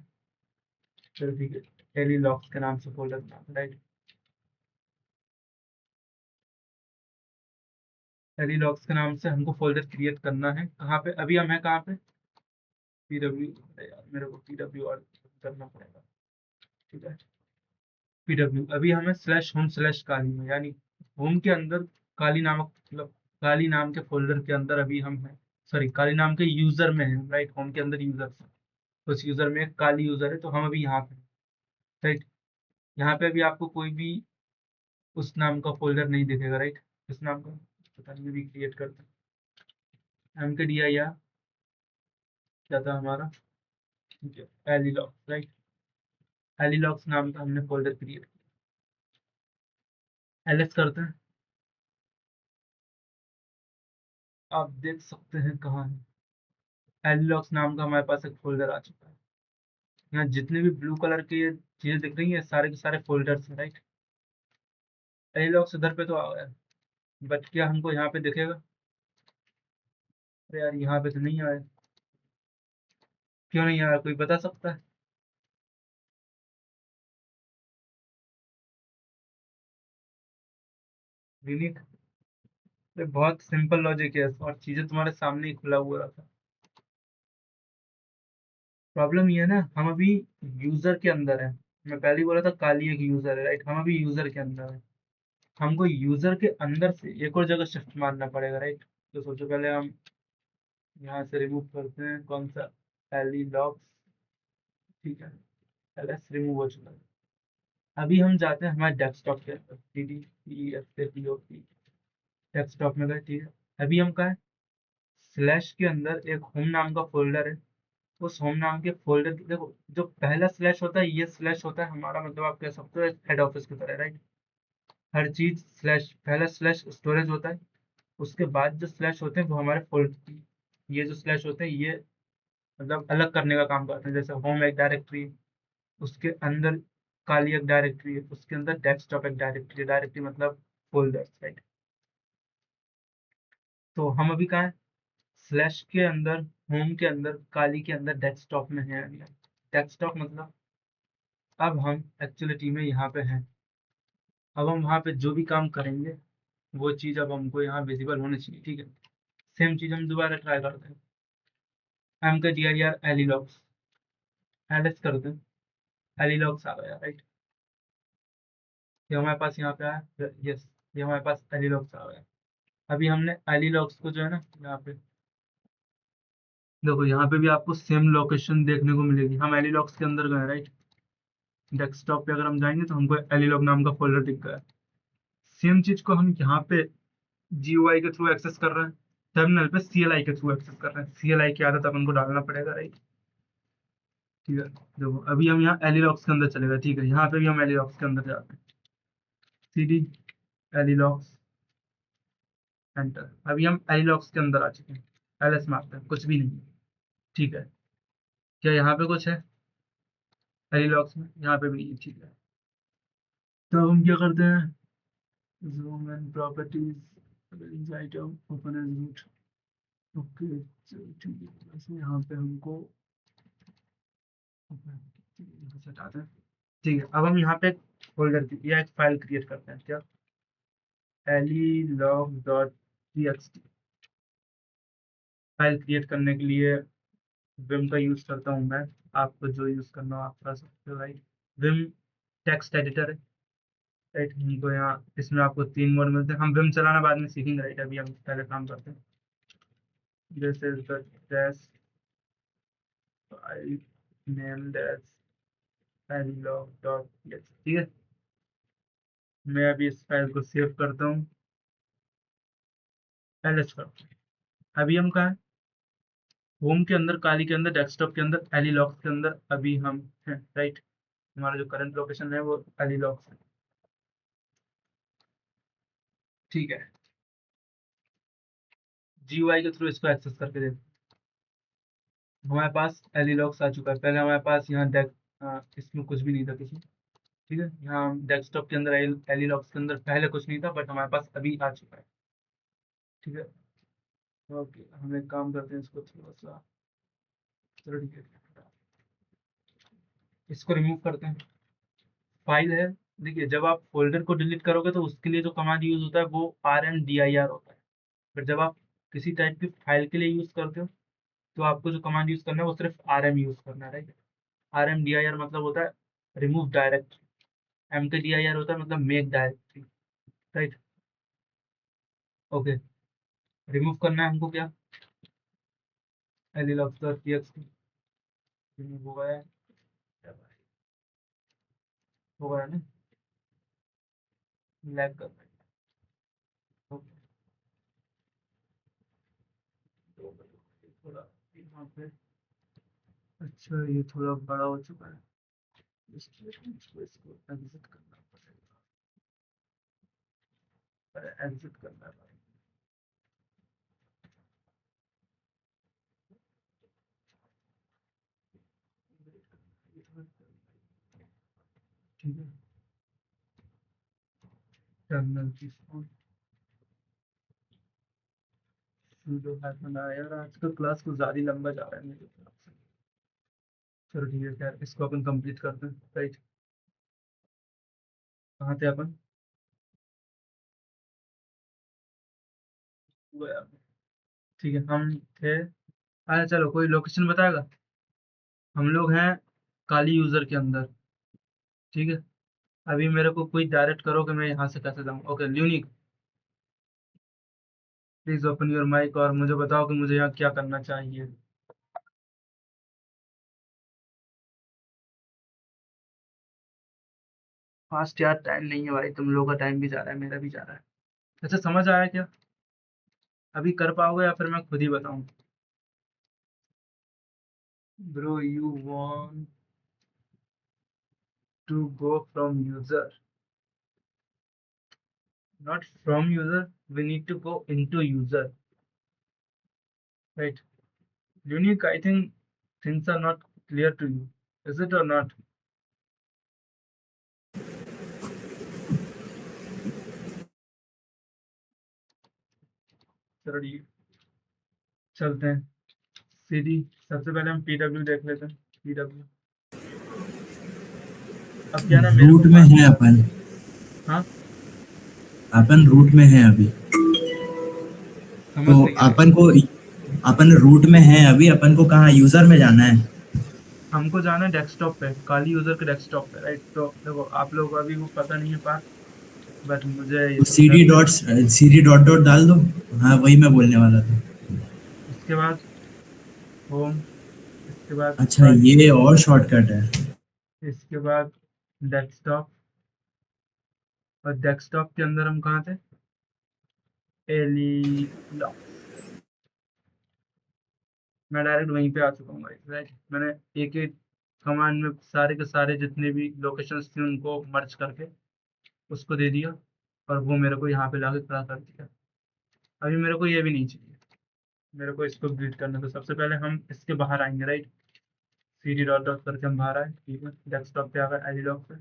चलो ठीक है, टेलीलॉक्स के नाम से फोल्डर बना है, राइट। टेलीलॉक्स के नाम से हमको फोल्डर क्रिएट करना है। कहाँ पे अभी हम हैं, कहाँ पे, PW, यार मेरे को PW और करना पड़ेगा, ठीक है। PW अभी हमें /home/काली में, यानी होम के अंदर काली नामक, मतलब काली नाम के फोल्डर के अंदर अभी हम हैं। सॉरी, काली नाम के यूजर में है, राइट। होम के अंदर यूजर है, तो उस यूजर में एक काली यूजर है, तो हम अभी यहाँ पे, राइट। यहाँ पे अभी आपको कोई भी उस नाम का फोल्डर नहीं दिखेगा, राइट। इस नाम का पता नहीं, भी क्रिएट करते हैं MKDIR, क्या था हमारा, ठीक है, एलिलॉक्स, राइट। एलिलॉक्स नाम का हमने फोल्डर क्रिएट किया। LS करते हैं, आप देख सकते हैं कहाँ है, एलिलॉक्स नाम का हमारे पास एक फोल्डर आ चुका है। यहाँ जितने भी ब्लू कलर के ये चीजें दिख रही है सारे के सारे फोल्डर्स हैं, राइट। एलिलॉक्स इधर पे तो आ गया, बट क्या हमको यहाँ पे दिखेगा, अरे यार यहाँ पे तो नहीं आया, क्यों नहीं आया, कोई बता सकता है? यूनिक। ये बहुत सिंपल लॉजिक है और चीजें तुम्हारे सामने ही खुला हुआ था। प्रॉब्लम ये है ना, हम अभी यूजर के अंदर है। मैं पहले ही बोला था काली एक यूजर है, राइट? हम अभी यूजर के अंदर है। हमको यूजर के अंदर से एक और जगह शिफ्ट मारना पड़ेगा, राइट? तो सोचो पहले हम यहाँ से रिमूव करते हैं कौन सा, एली लॉक्स। ठीक है, एलएस रिमूव हो चुका है। अभी हम जाते हैं हमारे डेस्कटॉप के अंदर, डी डी ई एस से पी ओ पी, डेस्कटॉप में गए, ठीक है। अभी हम कहा है, स्लैश के अंदर एक होम नाम का फोल्डर है। उस होम नाम के फोल्डर की देखो, जो पहला स्लैश होता है, ये स्लैश होता है हमारा, मतलब आप कह सकते हो हेड ऑफिस की तरह, राइट? हर चीज स्लैश, पहला स्लैश स्टोरेज होता है। उसके बाद जो स्लैश होते हैं वो हमारे फोल्डर, ये जो स्लैश होते हैं ये मतलब अलग करने का काम करते हैं। जैसे होम एक डायरेक्टरी, उसके अंदर काली एक डायरेक्टरी है, उसके अंदर डेस्कटॉप एक डायरेक्टरी, डायरेक्टरी मतलब फोल्डर, राइट? तो हम अभी कहाँ है, स्लैश के अंदर, होम के अंदर, काली के अंदर, डेस्कटॉप में है। डेस्कटॉप मतलब अब हम एक्चुअलिटी में यहाँ पे हैं। अब हम वहाँ पे जो भी काम करेंगे वो चीज़ अब हमको यहाँ विजिबल होनी चाहिए, ठीक है। सेम चीज़ हम दोबारा ट्राई करते हैं। एम का डी आई आर एलिलॉक्स, एलएस करते हैं, एलिलॉक्स आ गया, राइट? ये हमारे पास यहाँ पे आया, यस, ये हमारे पास एलिलॉक्स आ गया। अभी हमने एलिलॉक्स को जो है ना, यहाँ पे देखो, यहाँ पे भी आपको सेम लोकेशन देखने को मिलेगी। हम एलिलॉक्स के अंदर गए, राइट? डेस्कटॉप पे अगर हम जाएंगे तो हमको एलिलॉग नाम का फोल्डर दिख गया। सेम चीज को हम यहाँ पे जीयूआई के थ्रू एक्सेस कर रहे हैं, टर्मिनल पे सीएलआई के थ्रू एक्सेस कर रहे हैं। सीएलआई की आदत अपन को डालना पड़ेगा, राइट? ठीक है, देखो अभी हम यहाँ एलिलॉक्स के अंदर चले गए, ठीक है। यहाँ पे भी हम एलिलॉक्स के अंदर जाते हैं, सीडी एलिलॉक्स, एंटर। अभी हम एलिलॉक्स के अंदर आ चुके हैं। एलएस मारते हैं, कुछ भी नहीं है, ठीक है। क्या यहाँ पे कुछ है एलिलॉक्स में? यहाँ पे भी नहीं है, ठीक है। तो हम क्या करते हैं, zoom and properties, item open as root. Okay, चलो ठीक है। वैसे यहाँ पे हमको हटाते हैं, ठीक है। अब हम यहाँ पे फोल्डर की या एक फाइल क्रिएट करते हैं, क्या, elilog.txt। फाइल क्रिएट करने के लिए विम का यूज करता हूँ मैं। आपको जो यूज करना हो आप कर सकते हो, राइट? विम टेक्स्ट एडिटर है, राइट? हमको यहाँ इसमें आपको 3 मोड मिलते हैं। हम विम चलाना बाद में सीखेंगे, राइट? अभी हम पहले काम करते हैं। This is the test file named as elilog.txt, ठीक है। मैं अभी इस फाइल को सेव करता हूँ, एलएस करता हूँ। अभी हम कहाँ हैं, होम के अंदर, काली के अंदर, डेस्कटॉप के अंदर, एलिलॉक्स के अंदर अभी हम हैं, राइट? हमारा जो करंट लोकेशन है वो एलिलॉक्स है, ठीक है। जीयूआई के थ्रू इसको एक्सेस करके देखो, हमारे पास एलिलॉक्स आ चुका है। पहले हमारे पास यहाँ इसमें कुछ भी नहीं था किसी, ठीक है। यहाँ डेस्कटॉप के अंदर, एलिलॉक्स के अंदर पहले कुछ नहीं था, बट हमारे पास अभी आ चुका है, ठीक है। ओके, हम एक काम करते हैं, इसको थोड़ा सा, चलो ठीक है, इसको रिमूव करते हैं। फाइल है, देखिए जब आप फोल्डर को डिलीट करोगे तो उसके लिए जो कमांड यूज होता है वो RMDIR होता है। फिर जब आप किसी टाइप की फाइल के लिए यूज करते हो तो आपको जो कमांड यूज करना है वो सिर्फ RM यूज करना है, राइट? RMDIR मतलब होता है रिमूव डायरेक्टरी, MKDIR होता है मतलब make directory, right? Okay, remove करना है हमको क्या, elilog.txt, रिमूव हो गया है, हो गया ना, लैग कर रहा है। ओके, तो थोड़ा यहाँ पे, अच्छा ये थोड़ा बड़ा हो चुका है, इसको एग्जिट करना पड़ेगा, एग्जिट करना पड़ेगा। ठीक है, टर्मिनल की सुडो हाइफन आई। यार आजकल क्लास कुछ ज्यादा ही लंबा जा रहा है मेरे तरफ से। चलो ठीक है खैर, इसको अपन कंप्लीट करते हैं, राइट। कहाँ थे अपन? वो यार, ठीक है हम थे। अच्छा चलो, कोई लोकेशन बताएगा? हम लोग हैं काली यूजर के अंदर, ठीक है। अभी मेरे को कोई डायरेक्ट करो कि मैं यहाँ से कैसे जाऊँ। ओके ल्यूनिक, प्लीज ओपन योर माइक और मुझे बताओ कि मुझे यहाँ क्या करना चाहिए। फास्ट यार, टाइम नहीं है भाई, तुम लोगों का टाइम भी जा रहा है, मेरा भी जा रहा है। अच्छा समझ आया क्या? अभी कर पाओगे या फिर मैं खुद ही बताऊँ? Bro you want to go from user, not from user, we need to go into user, right? Unique, I think things are not clear to you, is it or not? चलो ठीक, चलते हैं सीधी। सबसे पहले हम पीडब्ल्यू देख लेते हैं। पीडब्ल्यू, अब क्या ना मेरे को रूट में है अपन। हाँ अपन रूट में है अभी। समझ तो नहीं आया। अपन रूट में है अभी, अपन को कहाँ यूजर में जाना है? हमको जाना है डेस्कटॉप पे, काली यूजर के डेस्कटॉप पे, राइट। तो देखो आप लोगों को अभी वो पता नहीं है पार्ट, बट मुझे ये तो समझा दिया। सीडी डॉट डॉट डाल दो। हाँ वही मैं बोलने वाला था। उसके बाद होम, इसके बाद अच्छा काली ये यूजर, और शॉर्टकट है। इसके बाद डेस्कटॉप, और डेस्कटॉप के अंदर हम कहाँ थे? एली, मैं डायरेक्ट वहीं पे आ चुका हूँ गाइस, राइट। मैंने एक एक कमांड में सारे के सारे जितने भी लोकेशंस थे उनको मर्ज करके उसको दे दिया, और वो मेरे को यहाँ पे लाके खड़ा कर दिया। अभी मेरे को ये भी नहीं चाहिए, मेरे को इसको डिलीट करना। तो सबसे पहले हम इसके बाहर आएंगे, राइट। सीडी डॉट डॉट करके हम बाहर आए, ठीक है। डेस्कटॉप पे आ गए, एलीलॉग पे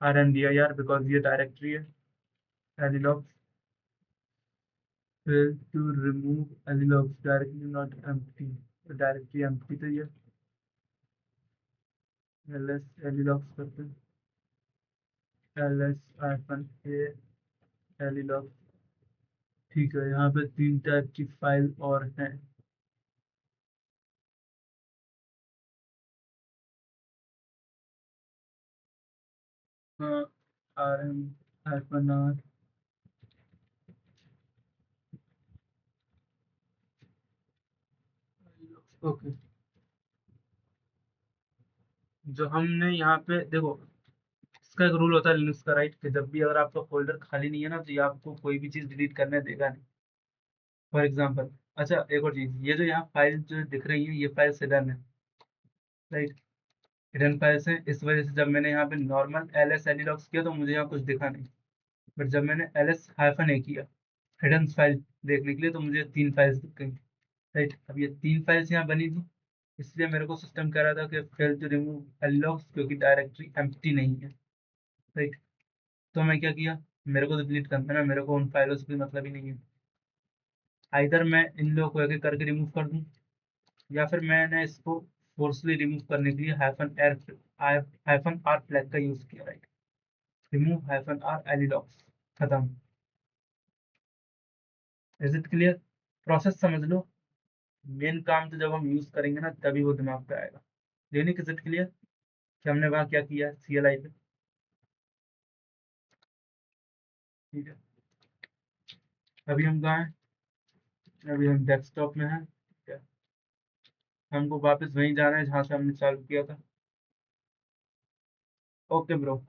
आर एम दिया यार, बिकॉज ये डायरेक्टरी है। एलीलॉग, फिर टू रिमूव एलीलॉग directly not empty, directory empty तो ये एलएस एलीलॉग करते हैं। ls एलीलॉग, ठीक है। यहाँ पे 3 टाइप की फाइल और हैं। हाँ, R M hyphen R, okay. जो हमने यहाँ पे देखो, इसका एक रूल होता है लिनक्स का, राइट, कि जब भी अगर आपका फोल्डर खाली नहीं है ना, तो ये आपको कोई भी चीज़ डिलीट करने देगा नहीं। फॉर एग्जाम्पल, अच्छा एक और चीज़, ये जो यहाँ फाइल जो दिख रही है, ये फाइल हिडन है, राइट। हिडन फाइल्स हैं, इस वजह से जब मैंने यहाँ पे नॉर्मल ls एनीलॉग्स किया तो मुझे यहाँ कुछ दिखा नहीं। बट जब मैंने ls हाइफन ए किया हिडन फाइल देखने के लिए, तो मुझे 3 फाइल्स दिख गई, राइट। अब ये 3 फाइल्स यहाँ बनी थी, इसलिए मेरे को सिस्टम कह रहा था कि फेल टू रिमूव एलॉग्स, क्योंकि डायरेक्टरी एम्प्टी नहीं है, राइट। तो मैं क्या किया, मेरे को तो डिलीट करना है ना, मेरे को उन फाइलों से कोई मतलब ही नहीं है। आइदर मैं इन लोगों को एक एक करके रिमूव कर दूं, या फिर मैंने इसको फोर्सली रिमूव करने के लिए हाइफन आर फ्लैग का यूज किया, राइट। रिमूव हाइफन आर एलिलॉग्स, खत्म। Is it clear? प्रोसेस समझ लो। मेन काम तो जब हम यूज करेंगे ना तभी वो दिमाग पे आएगा। लेने इज इट क्लियर कि हमने वहाँ क्या किया है CLI पे? ठीक है, अभी हम कहाँ हैं? अभी हम डेस्कटॉप में हैं, ठीक है। हमको वापस वहीं जाना है जहाँ से हमने चालू किया था। ओके ब्रो,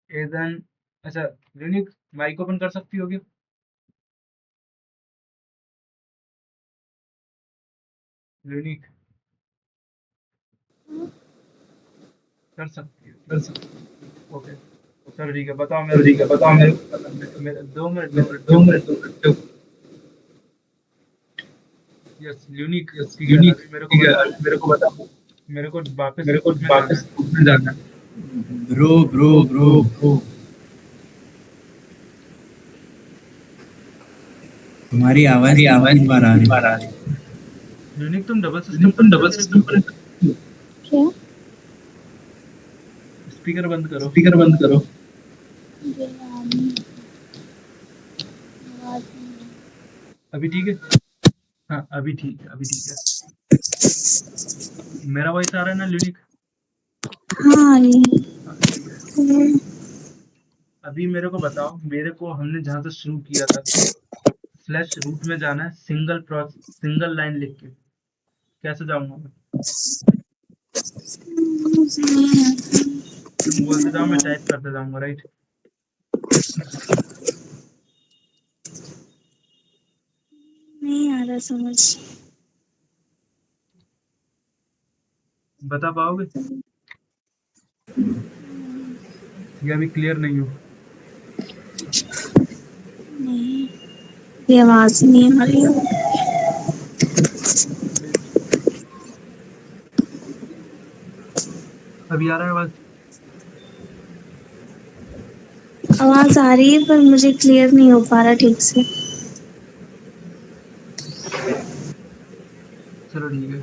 एदन, अच्छा यूनिक, माइक ओपन कर सकती होगी? यूनिक कर सकती है, कर सकते ओके। चलो ठीक है, बताओ हो। मेरे को ठीक है क्या बताओ करना मेरे है। को। मेरे 2 minute, 2 minute, 2 minute 2 minute. Yes unique, ठीक है। यूनिक, अभी मेरे को ठीक है बताओ, मेरे को बता। मेरे को वापस मेरे को रूट में जाना वापस है। घूमने जाना है। ब्रो ब्रो ब्रो ब्रो तुम्हारी आवाज तीन तीन बार आ रही है। यूनिक तुम डबल सिस्टम पर करके रख दो। क्या? स्पीकर बंद करो। मुझे याद नहीं, आवाज नहीं अभी ठीक है? हाँ अभी ठीक है, अभी ठीक है। मेरा वॉइस आ रहा है ना यूनिक? हाँ ये हाँ ठीक है। अभी मेरे को बताओ, मेरे को हमने जहाँ से शुरू किया था स्लैश रूट में जाना है, सिंगल लाइन लिख के। कैसे जाऊंगा मैं? तुम बोलते जाओ, मैं टाइप करते जाऊंगा, राइट? नहीं आ रहा समझ। बता पाओगे या अभी क्लियर नहीं हो? नहीं, ये आवाज नहीं आ रही है। अभी आ रहा है आवाज? आवाज आ रही है पर मुझे क्लियर नहीं हो पा रहा ठीक से। चलो ठीक है।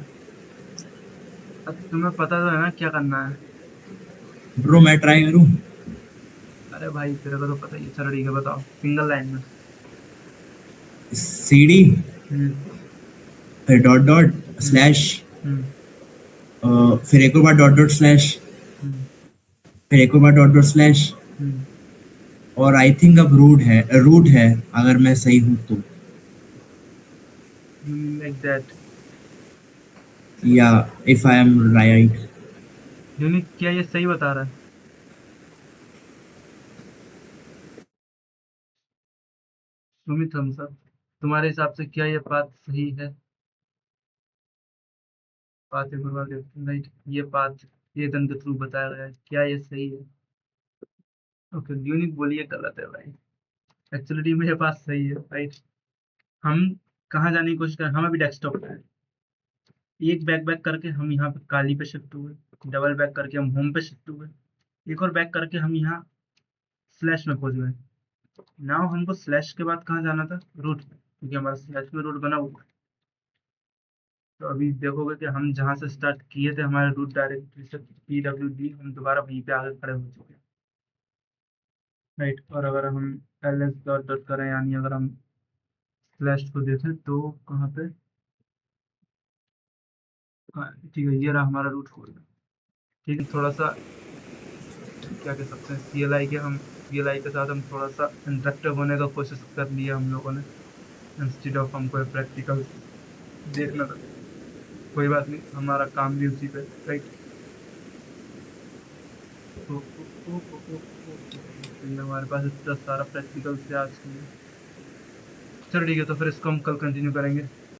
अब तुम्हें पता तो है ना क्या करना है? ब्रो मैं ट्राई करूँ? अरे भाई तेरे को तो पता ही है। चलो ठीक है, बताओ सिंगल लाइन में। सीडी, हम्म फिर डॉट डॉट हम्म स्लैश, हम्म फिर एक और बार डॉट डॉट स्लैश, हम्म फिर एक और बार डॉट डॉट स्लैश, हम्म और आई थिंक अब रूट है अगर मैं सही हूँ तो, लाइक दैट। या if I am right. Unique क्या ये सही बता रहा है? सुमित हम सब, तुम्हारे हिसाब से क्या ये बात सही है? पाथ राइट, ये पाथ ये गन के थ्रू बताया गया है, क्या ये सही है? ओके, यूनिक बोलिए गलत है भाई। एक्चुअली मेरे पास सही है, राइट। हम कहाँ जाने की कोशिश कर रहे हैं? हम अभी डेस्कटॉप पे हैं। एक बैक बैक करके हम यहाँ पे काली पे शिफ्ट हुए, डबल बैक करके हम होम पे शिफ्ट हुए, एक और बैक करके हम यहाँ स्लैश में पहुंच गए। नाउ हमको स्लैश के बाद कहाँ जाना था? रूट पे, क्योंकि हमारा स्लैश में रूट बना हुआ है। तो अभी देखोगे कि हम जहाँ से स्टार्ट किए थे हमारे रूट डायरेक्टरी से PWD, हम दोबारा वहीं पे आगे खड़े हो चुके हैं, राइट। और अगर हम ls डॉट डॉट करें, यानी अगर हम स्लैश को देखें तो कहाँ पे? हाँ ठीक है, ये रहा हमारा रूट फोल्डर। ठीक है, थोड़ा सा क्या कह सकते हैं, CLI के साथ हम थोड़ा सा इंटरेक्टिव होने का कोशिश कर लिया हम लोगों ने, इंस्टेड ऑफ हमको प्रैक्टिकल देखना था। कोई बात नहीं, हमारा काम भी उसी पे, राइट। तो ये हमारे पास इतना सारा प्रैक्टिकल से आज की है। चलो ठीक है, तो फिर इसको हम कल कंटिन्यू करेंगे।